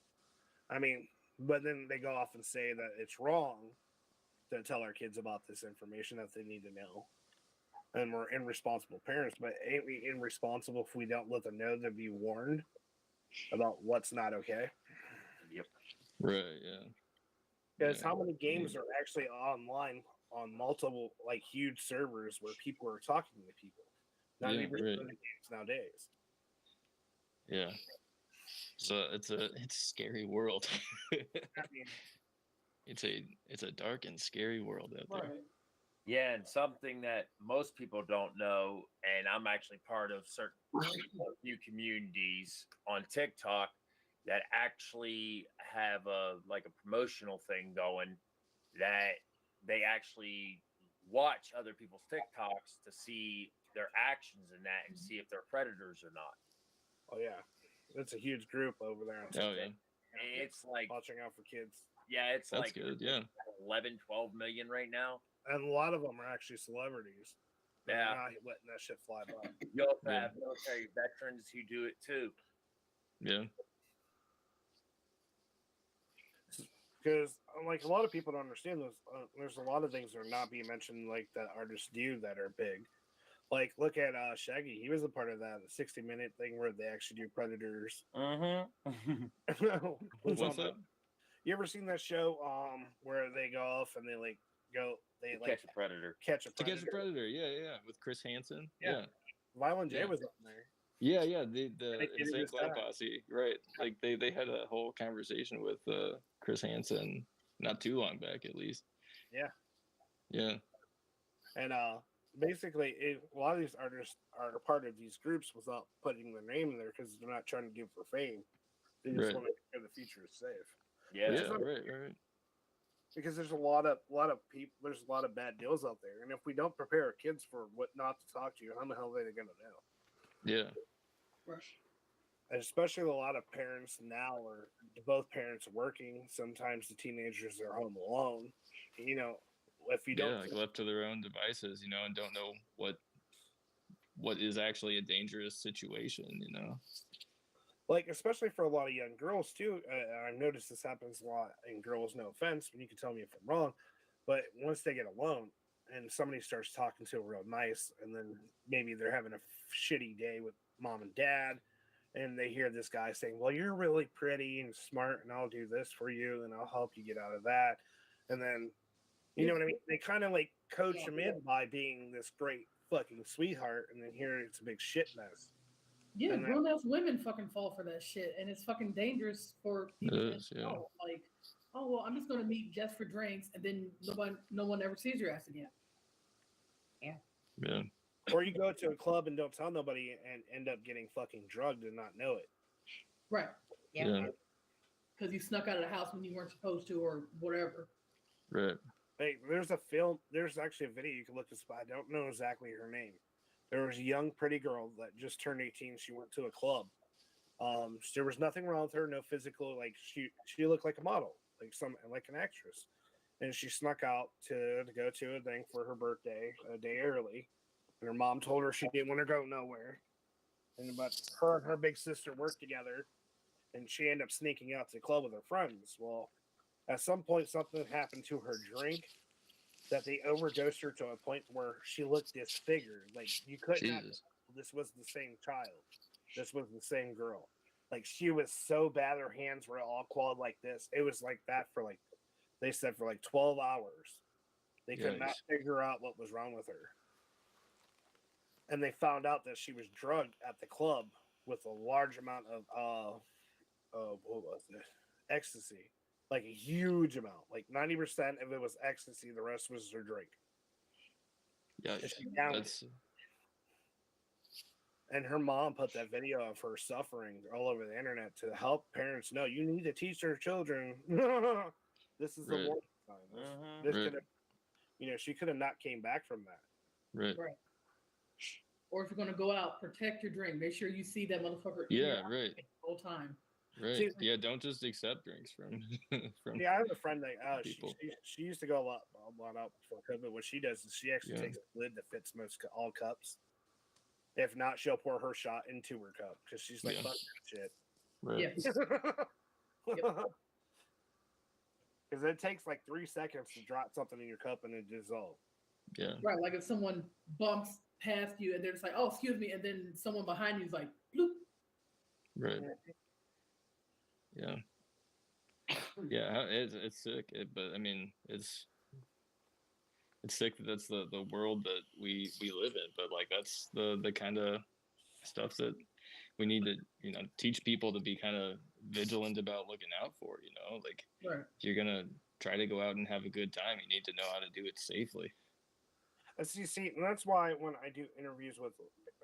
I mean, but then they go off and say that it's wrong to tell our kids about this information that they need to know. And we're irresponsible parents, but ain't we irresponsible if we don't let them know to be warned about what's not okay? Yep. Right. Yeah. Because how many games are actually online on multiple, like, huge servers where people are talking to people? Not even the games nowadays. Yeah. So it's a scary world. I mean, it's a dark and scary world out there. Right. Yeah, and something that most people don't know, and I'm actually part of certain few communities on TikTok that actually have a promotional thing going, that they actually watch other people's TikToks to see their actions in that and see if they're predators or not. oh yeah, it's a huge group over there on TikTok. Oh yeah. It's like Watching out for kids. Yeah, it's That's like good. Yeah. 11, 12 million right now. And a lot of them are actually celebrities. They're Yeah. not letting that shit fly by. You also have military veterans who do it too. Yeah. Because like a lot of people don't understand this. There's a lot of things that are not being mentioned, like that artists do that are big. Like look at Shaggy. He was a part of that 60-minute thing where they actually do Predators. What's up? You ever seen that show where they go off and they Catch a predator. To Catch a Predator. Yeah. With Chris Hansen. Yeah. Violent J was on there. Yeah. The Insane his Clown time. Posse. Right. Like they had a whole conversation with Chris Hansen not too long back, at least. Yeah. Yeah. And basically, a lot of these artists are a part of these groups without putting their name in there because they're not trying to do it for fame. They just want to make sure the future is safe. Yeah. Right. Because there's a lot of people. There's a lot of bad deals out there, and if we don't prepare our kids for what not to talk to you, how the hell are they going to know? Yeah. And especially a lot of parents now are both parents working. Sometimes the teenagers are home alone. You know, if you don't like left to their own devices, you know, and don't know what is actually a dangerous situation, you know. Like, especially for a lot of young girls, too. I've noticed this happens a lot in girls, no offense, but you can tell me if I'm wrong. But once they get alone and somebody starts talking to them real nice, and then maybe they're having a shitty day with mom and dad, and they hear this guy saying, well, you're really pretty and smart, and I'll do this for you, and I'll help you get out of that. And then, you know what I mean? They kind of like coach them in by being this great fucking sweetheart, and then here it's a big shit mess. Yeah, grown-ass women fucking fall for that shit, and it's fucking dangerous for people. Like, oh well, I'm just gonna meet just for drinks, and then no one ever sees your ass again. Yeah. Or you go to a club and don't tell nobody and end up getting fucking drugged and not know it. Right. Yeah. Because you snuck out of the house when you weren't supposed to, or whatever. Right. Hey, there's actually a video you can look this up. I don't know exactly her name. There was a young, pretty girl that just turned 18. She went to a club. There was nothing wrong with her, no physical. Like she looked like a model, like an actress. And she snuck out to go to a thing for her birthday a day early. And her mom told her she didn't want to go nowhere. But her and her big sister worked together, and she ended up sneaking out to the club with her friends. Well, at some point, something happened to her drink, that they overdosed her to a point where she looked disfigured. Like you couldn't have, Jesus. this was the same child. This was the same girl. Like she was so bad, her hands were all clawed like this. It was like that for like, they said, for like 12 hours. They could not Yikes. figure out what was wrong with her. And they found out that she was drugged at the club with a large amount of what was it? Ecstasy. Like a huge amount. Like 90% of it was ecstasy, the rest was her drink. Yikes. She downed it. That's And her mom put that video of her suffering all over the internet to help parents know you need to teach their children. This is the Right. warning sign. This Right. could have, you know, she could have not came back from that. right. Right. Or if you're gonna go out, protect your drink. Make sure you see that motherfucker. Yeah, right. The whole time. Right. See, Yeah, don't just accept drinks from from Yeah, I have a friend that people. she used to go a lot out before COVID. What she does is she actually Yeah. takes a lid that fits all cups. If not, she'll pour her shot into her cup because she's like, Yeah. fuck that shit. Right. Yeah. Because it takes like 3 seconds to drop something in your cup and it dissolves. Yeah. Right. Like if someone bumps past you and they're just like, "Oh, excuse me," and then someone behind you is like, "Bloop." Right. Yeah. Yeah. It's sick. But I mean, it's sick that that's the world that we live in. But like that's the kind of stuff that we need to teach people to be kind of vigilant about looking out for. Like Right. if you're gonna try to go out and have a good time, you need to know how to do it safely. See, and that's why when I do interviews with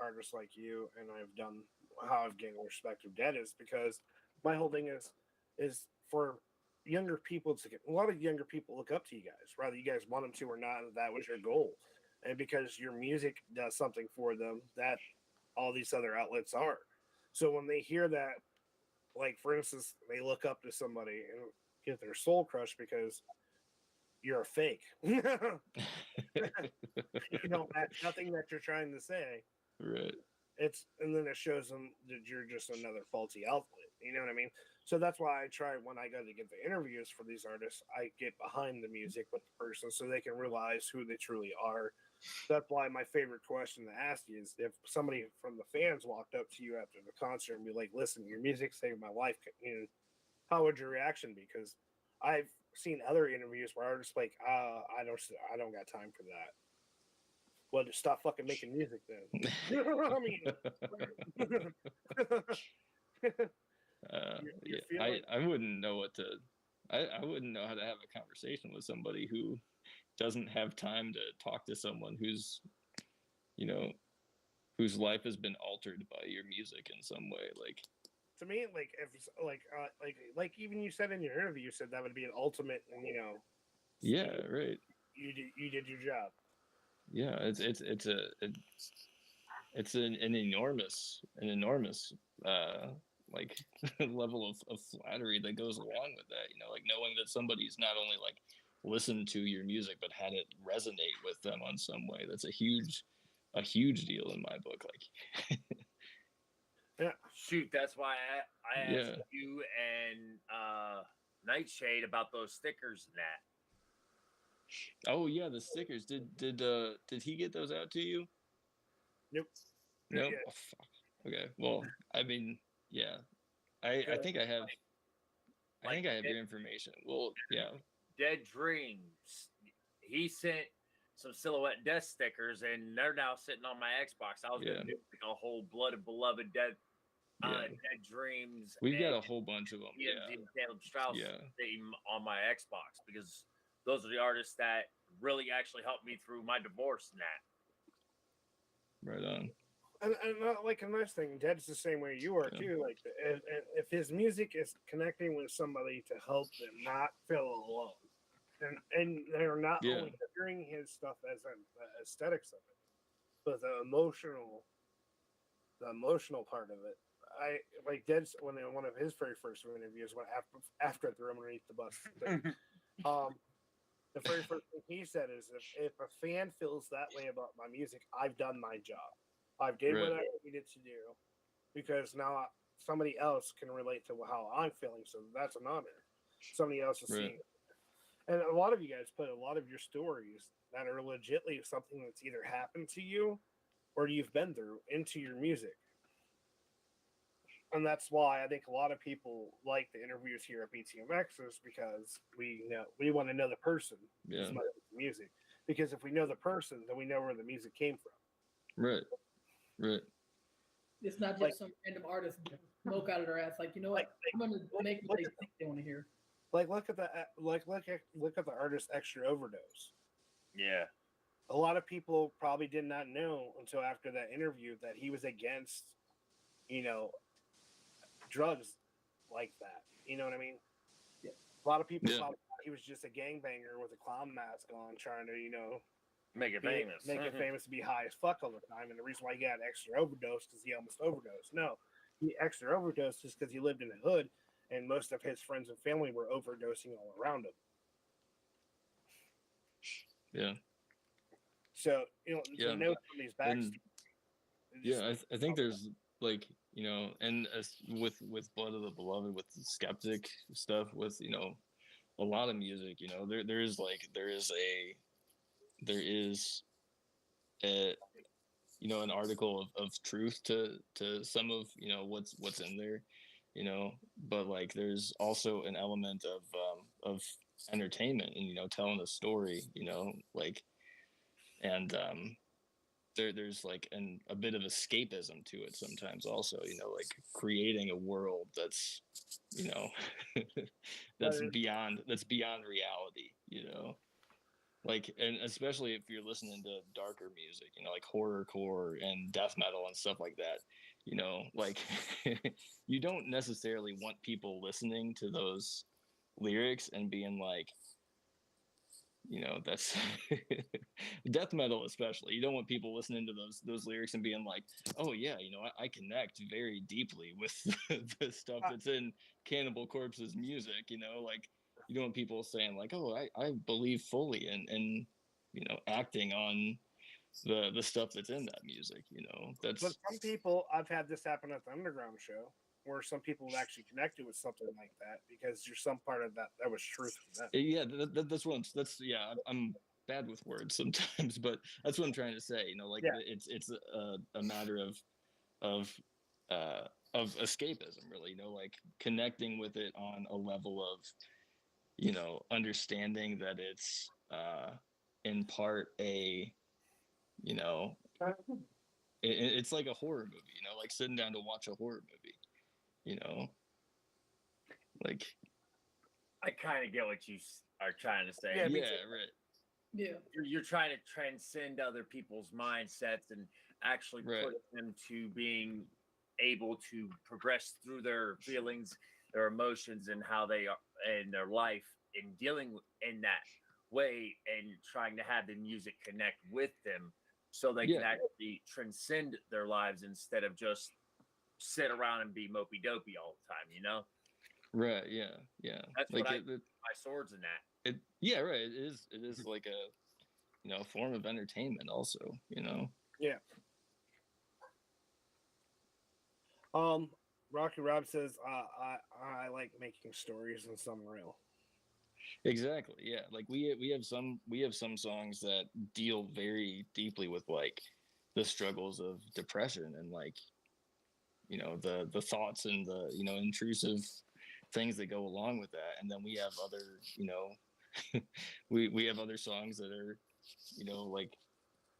artists like you, and I've done how I've gained respect of Dead, is because my whole thing is for younger people to get, a lot of younger people look up to you guys, whether you guys want them to or not. That was your goal, and because your music does something for them that all these other outlets are. So when they hear that, like for instance, they look up to somebody and get their soul crushed because you're a fake. You don't match nothing that you're trying to say. Right. And then it shows them that you're just another faulty outlet. You know what I mean? So that's why I try, when I go to get the interviews for these artists, I get behind the music with the person so they can realize who they truly are. That's why my favorite question to ask you is if somebody from the fans walked up to you after the concert and be like, "Listen, your music saved my life," how would your reaction be? Because I've seen other interviews where artists like, I don't got time for that. Well, just stop fucking making music then. You know what I mean? I wouldn't know what to. I wouldn't know how to have a conversation with somebody who doesn't have time to talk to someone whose life has been altered by your music in some way. Like, to me, like if like even you said in your interview, you said that would be an ultimate, yeah, right. You did your job. Yeah, it's an enormous like level of flattery that goes along with that. Like knowing that somebody's not only like listened to your music but had it resonate with them on some way. That's a huge deal in my book. Like, yeah, shoot, that's why I asked Yeah. you and Nightshade about those stickers and that. oh yeah, the stickers. Did he get those out to you? Nope. Nope. Yeah. Oh, fuck. Okay. Well, I mean, yeah. I think I have. I think I have your information. Well, yeah. Dead Dreams. He sent some Silhouette Death stickers, and they're now sitting on my Xbox. I was Yeah. gonna do like a whole Blood Beloved Dead Yeah. Dead Dreams. We've got a and whole bunch of them. Yeah. and Caleb Strauss Yeah. theme on my Xbox because those are the artists that really actually helped me through my divorce and that. Right on. And like a nice thing, Dead's the same way you are Yeah. too. Like, and if his music is connecting with somebody to help them not feel alone, and they're not Yeah. only hearing his stuff as an aesthetics of it, but the emotional part of it. I like Dead's one of his very first interviews when after I threw him underneath the bus. The very first thing he said is, if a fan feels that way about my music, I've done my job. I've did what Right. I needed to do, because now somebody else can relate to how I'm feeling. So that's an honor. Somebody else is Right. seeing it. And a lot of you guys put a lot of your stories that are legitly something that's either happened to you or you've been through into your music. And that's why I think a lot of people like the interviews here at Btmx is because we want to know the person Yeah. as much as the music. Because if we know the person, then we know where the music came from. Right. Right. It's not just Like- some random artist smoke out of their ass. Like, you know what? I'm gonna make what they think they want to hear. Like look at the artist Extra Overdose. Yeah. A lot of people probably did not know until after that interview that he was against, drugs like that. You know what I mean? Yeah. A lot of people Yeah. thought he was just a gangbanger with a clown mask on, trying to, Make it famous. make it famous to be high as fuck all the time. And the reason why he got extra overdose because he almost overdosed. No, he extra overdosed just because he lived in the hood, and most of his friends and family were overdosing all around him. Yeah. So Yeah. to know some of these backstories. Yeah, I think there's like, and as with Blood of the Beloved, with the skeptic stuff, with a lot of music, there is a an article of truth to some of what's in there, but like there's also an element of entertainment and telling a story, like, and there's like a bit of escapism to it sometimes also, like creating a world that's that's beyond reality, like, and especially if you're listening to darker music, like horrorcore and death metal and stuff like that, like you don't necessarily want people listening to those lyrics and being like, that's death metal, especially. You don't want people listening to those lyrics and being like, oh yeah, I connect very deeply with the stuff that's in Cannibal Corpse's music, like you don't want people saying like, oh, I believe fully in acting on the stuff that's in that music, that's. But some people, I've had this happen at the underground show, where some people have actually connected with something like that because there's some part of that was truth for them. Yeah, I'm bad with words sometimes, but that's what I'm trying to say. Like it's a matter of escapism, really. Like connecting with it on a level of understanding that it's in part a it's like a horror movie, like sitting down to watch a horror movie, like. I kind of get what you are trying to say. Yeah, Yeah, right. Yeah. You're trying to transcend other people's mindsets and actually put them to being able to progress through their feelings, their emotions, and how they are in their life, in dealing in that way, and trying to have the music connect with them so they can actually transcend their lives instead of just sit around and be mopey dopey all the time, Right. Yeah. That's like what my swords in that. Right. It is like a form of entertainment also, Yeah. Rocky Rob says, I like making stories and some real. Exactly. Yeah. Like we have some songs that deal very deeply with like the struggles of depression and like, the thoughts and the, intrusive things that go along with that. And then we have other, we have other songs that are, like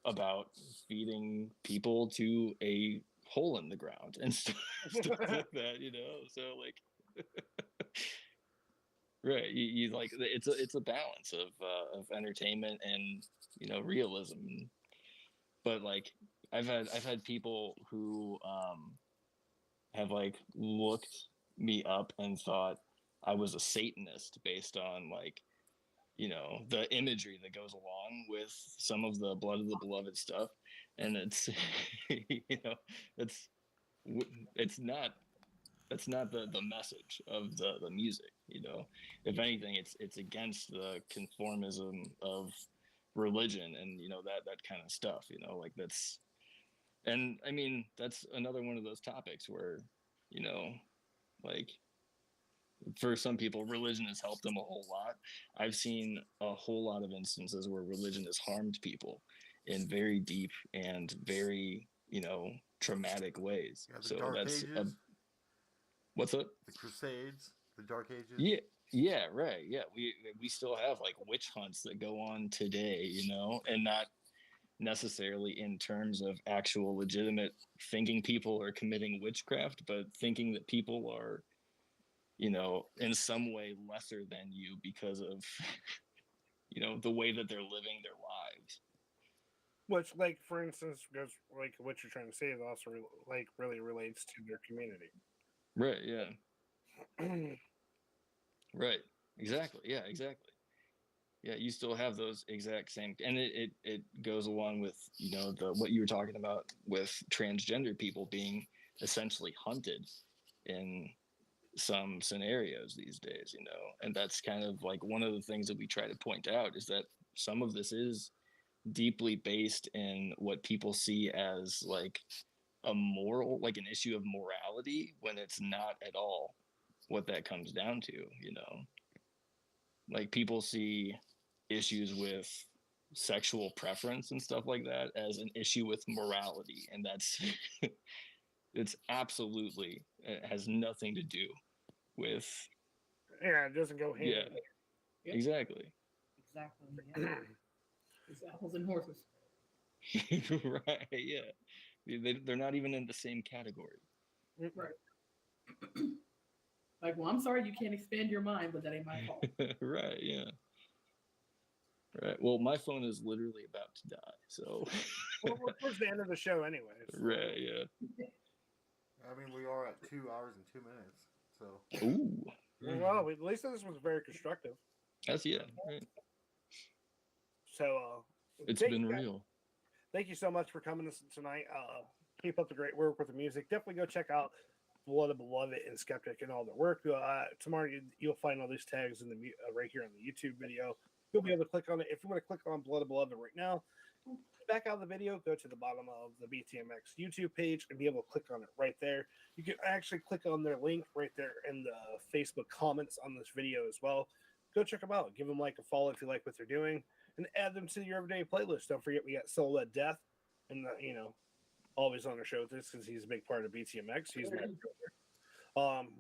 about feeding people to a hole in the ground and stuff like that, so like right, you like it's a balance of entertainment and realism, but like I've had people who have like looked me up and thought I was a Satanist based on like the imagery that goes along with some of the Blood of the Beloved stuff, and it's it's not that's not the message of the music. If anything, it's against the conformism of religion and that kind of stuff. Like that's, and I mean that's another one of those topics where like for some people, religion has helped them a whole lot. I've seen a whole lot of instances where religion has harmed people in very deep and very, traumatic ways. Yeah, the So Dark that's Ages, what's up? the Crusades, the Dark Ages. Yeah, right. Yeah, we still have like witch hunts that go on today, and not necessarily in terms of actual legitimate thinking people are committing witchcraft, but thinking that people are, in some way lesser than you because of, the way that they're living their lives. Which, like, for instance, goes like what you're trying to say is also like really relates to their community. Right. Yeah. Right. Exactly. Yeah. Exactly. Yeah. You still have those exact same, and it goes along with what you were talking about with transgender people being essentially hunted in some scenarios these days, and that's kind of like one of the things that we try to point out is that some of this is deeply based in what people see as like a moral, like an issue of morality, when it's not at all what that comes down to. Like people see issues with sexual preference and stuff like that as an issue with morality, and that's it's absolutely, it has nothing to do with It doesn't go hand. Yeah. Yep. Exactly. Exactly. Yeah. It's apples and horses. Right. Yeah. They're not even in the same category. Right. Like, well, I'm sorry you can't expand your mind, but that ain't my fault. Right. Yeah. Right. Well, my phone is literally about to die. So. Well, we're towards the end of the show, anyways. Right. Yeah. I mean, we are at 2 hours and 2 minutes. So. Ooh. Well, at least this was very constructive. That's right. So. It's been real. Thank you so much for coming tonight. Keep up the great work with the music. Definitely go check out Blood of Beloved and Skeptic and all their work. Tomorrow you'll find all these tags in the right here on the YouTube video. You'll be able to click on it. If you want to click on Blood of Beloved right now, back out of the video, go to the bottom of the Btmx YouTube page and be able to click on it right there. You can actually click on their link right there in the Facebook comments on this video as well. Go check them out. Give them like a follow if you like what they're doing, and add them to your everyday playlist. Don't forget we got Soul at Death, and always on our show with us because he's a big part of Btmx. He's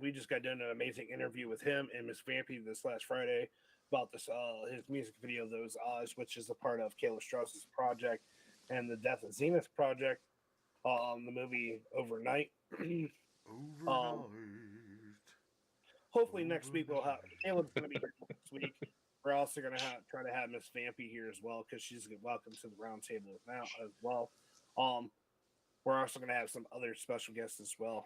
we just got done an amazing interview with him and Miss Vampy this last Friday about this his music video Those Oz, which is a part of Kayla Strauss's project and the Death of Zenith project. The movie Overnight. Hopefully next week we'll have Caleb's going to be here next week. We're also going to try to have Miss Vampy here as well because she's welcome to the Roundtable now as well. We're also going to have some other special guests as well.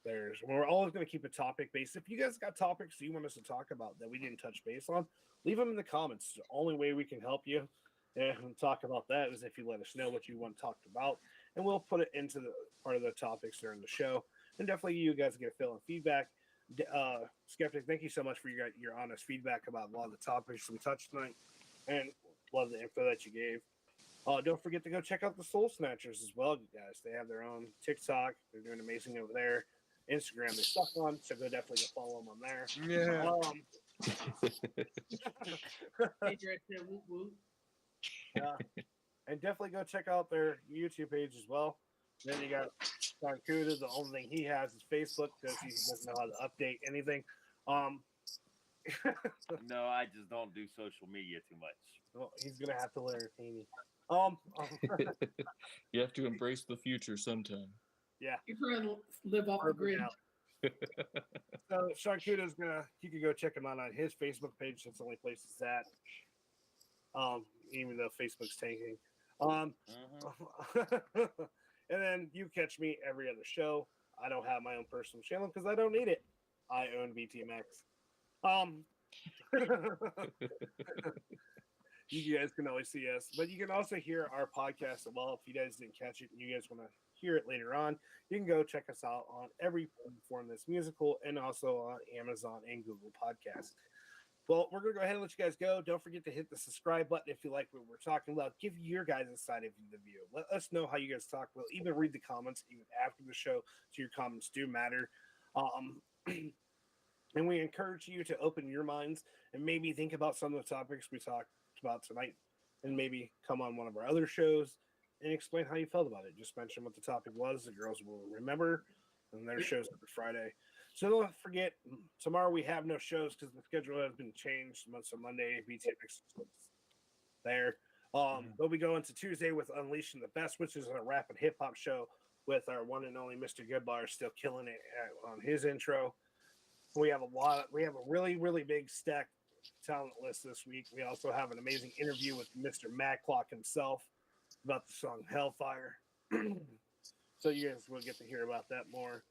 We're always going to keep it topic based. If you guys got topics you want us to talk about that we didn't touch base on, leave them in the comments. The only way we can help you and talk about that is if you let us know what you want talked about, and we'll put it into the part of the topics during the show. And definitely you guys get a fill and feedback. Skeptic, thank you so much for your honest feedback about a lot of the topics we touched tonight, and love the info that you gave. Don't forget to go check out the Soul Snatchers as well, you guys. They have their own TikTok. They're doing amazing over there. Instagram, they stuck on, so go definitely go follow them on there. Yeah. And definitely go check out their YouTube page as well. Then you got Sean CRUDE. The only thing he has is Facebook because he doesn't know how to update anything. No, I just don't do social media too much. Well, he's gonna have to learn, Amy. You have to embrace the future sometime. Yeah, You're trying to live off the grid. So Sean CRUDE is you can go check him out on his Facebook page. That's the only place it's at. Even though Facebook's tanking. And then you catch me every other show. I don't have my own personal channel because I don't need it. I own Btmx. You guys can always see us, but you can also hear our podcast as well. If you guys didn't catch it and you guys want to hear it later on, you can go check us out on every platform that's musical and also on Amazon and Google Podcasts. Well, we're going to go ahead and let you guys go. Don't forget to hit the subscribe button if you like what we're talking about. Give your guys' side of the view. Let us know how you guys talk. We'll even read the comments even after the show, so your comments do matter. And we encourage you to open your minds and maybe think about some of the topics we talked about tonight, and maybe come on one of our other shows and explain how you felt about it. Just mention what the topic was. The girls will remember, and their shows every Friday. So don't forget, tomorrow we have no shows because the schedule has been changed. So Monday, Btmx there. We'll be going to Tuesday with Unleashing the Best, which is a rap and hip hop show with our one and only Mr. Goodbar still killing it on his intro. We have a really, really big stack talent list this week. We also have an amazing interview with Mr. Mad Clock himself about the song Hellfire. So you guys will get to hear about that more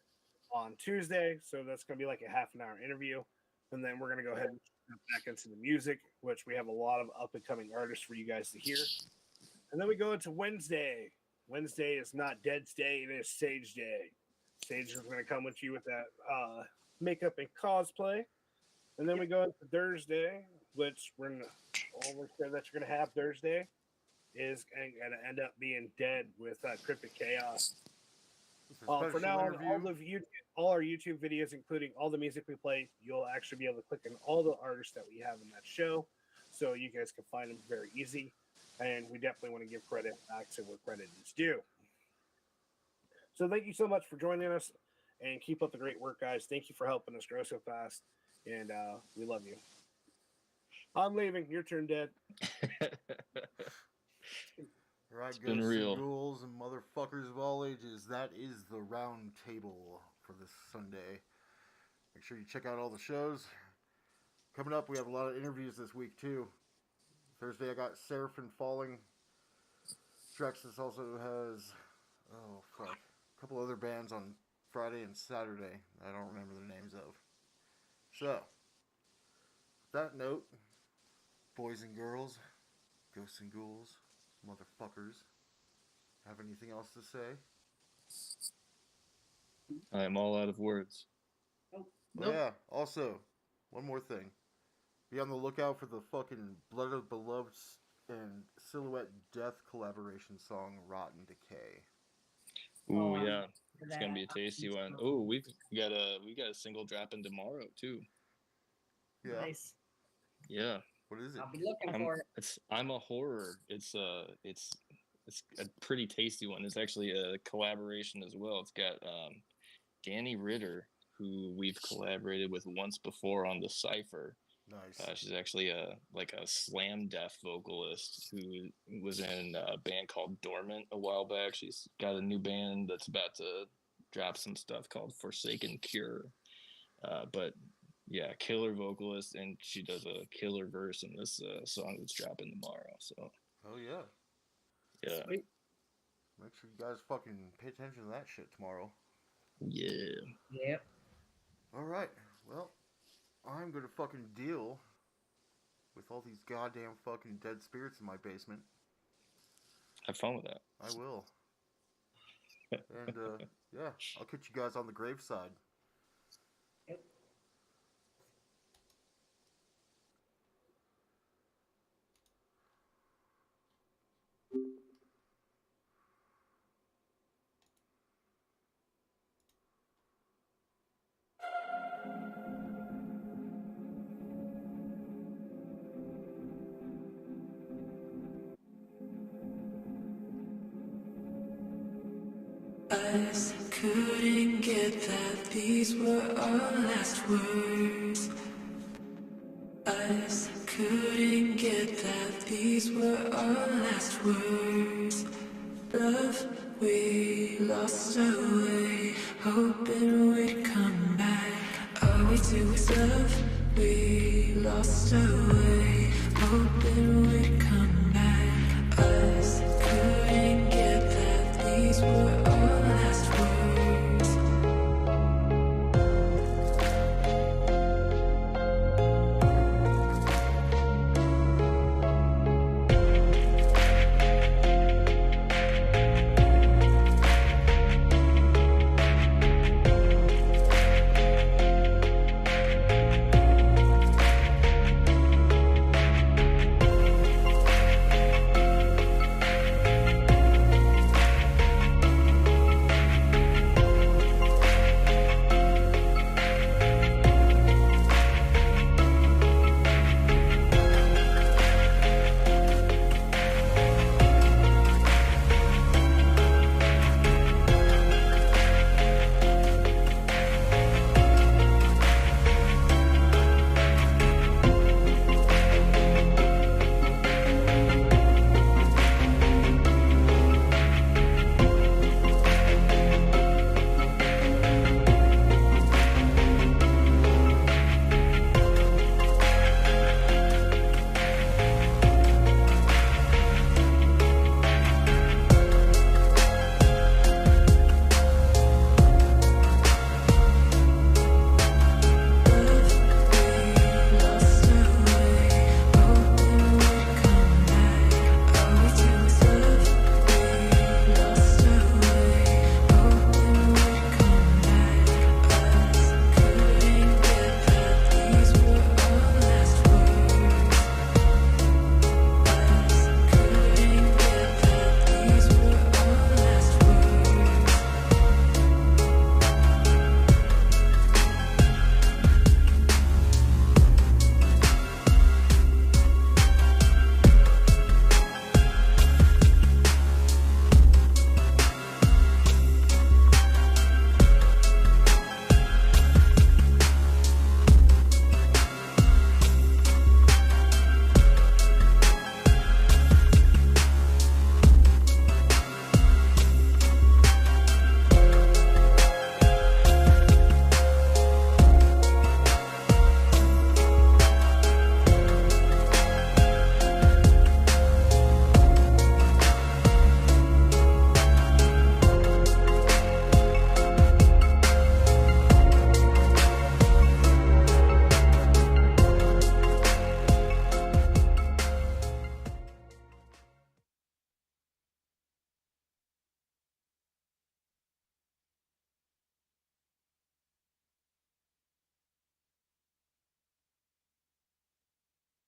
on Tuesday. So that's going to be like a half an hour interview. And then we're going to go ahead and jump back into the music, which we have a lot of up and coming artists for you guys to hear. And then we go into Wednesday. Wednesday is not Dead's Day, it is Sage Day. Sage is going to come with you with that makeup and cosplay. And then we go into Thursday, which we're gonna, all we're saying that you're going to have Thursday is going to end up being Dead with Cryptic Chaos. For now, all our YouTube videos, including all the music we play, you'll actually be able to click on all the artists that we have in that show, so you guys can find them very easy. And we definitely want to give credit back to where credit is due. So thank you so much for joining us, and keep up the great work, guys. Thank you for helping us grow so fast, and we love you. I'm leaving. Your turn, Dad. All right, been guys, real. ghouls and motherfuckers of all ages. That is the round table for this Sunday. Make sure you check out all the shows. Coming up, we have a lot of interviews this week, too. Thursday, I got Seraphim Falling. Drexus also has, a couple other bands on Friday and Saturday I don't remember the names of. So, with that note, boys and girls, ghosts and ghouls, motherfuckers, have anything else to say? I am all out of words. Oh, yeah, also, one more thing. Be on the lookout for the fucking Blood of Beloved and Silhouette Death collaboration song, Rotten Decay. Ooh, yeah. It's gonna be a tasty one. Oh, we got a single dropping tomorrow too. Yeah. Nice. Yeah. What is it? I'll be looking for it. I'm a Horror. It's a pretty tasty one. It's actually a collaboration as well. It's got Danny Ritter, who we've collaborated with once before on the Cypher. Nice. She's actually a slam deaf vocalist who was in a band called Dormant a while back. She's got a new band that's about to drop some stuff called Forsaken Cure. But yeah, killer vocalist, and she does a killer verse in this song that's dropping tomorrow. So. Oh yeah. Yeah. Sweet. Make sure you guys fucking pay attention to that shit tomorrow. Yeah. Yep. All right. Well, I'm gonna fucking deal with all these goddamn fucking dead spirits in my basement. Have fun with that. I will. And yeah, I'll catch you guys on the graveside. Yep. Us couldn't get that these were our last words. Us couldn't get that these were our last words. Love we lost our way, hoping we'd come back. Are we too love we lost our way, hoping we'd come back.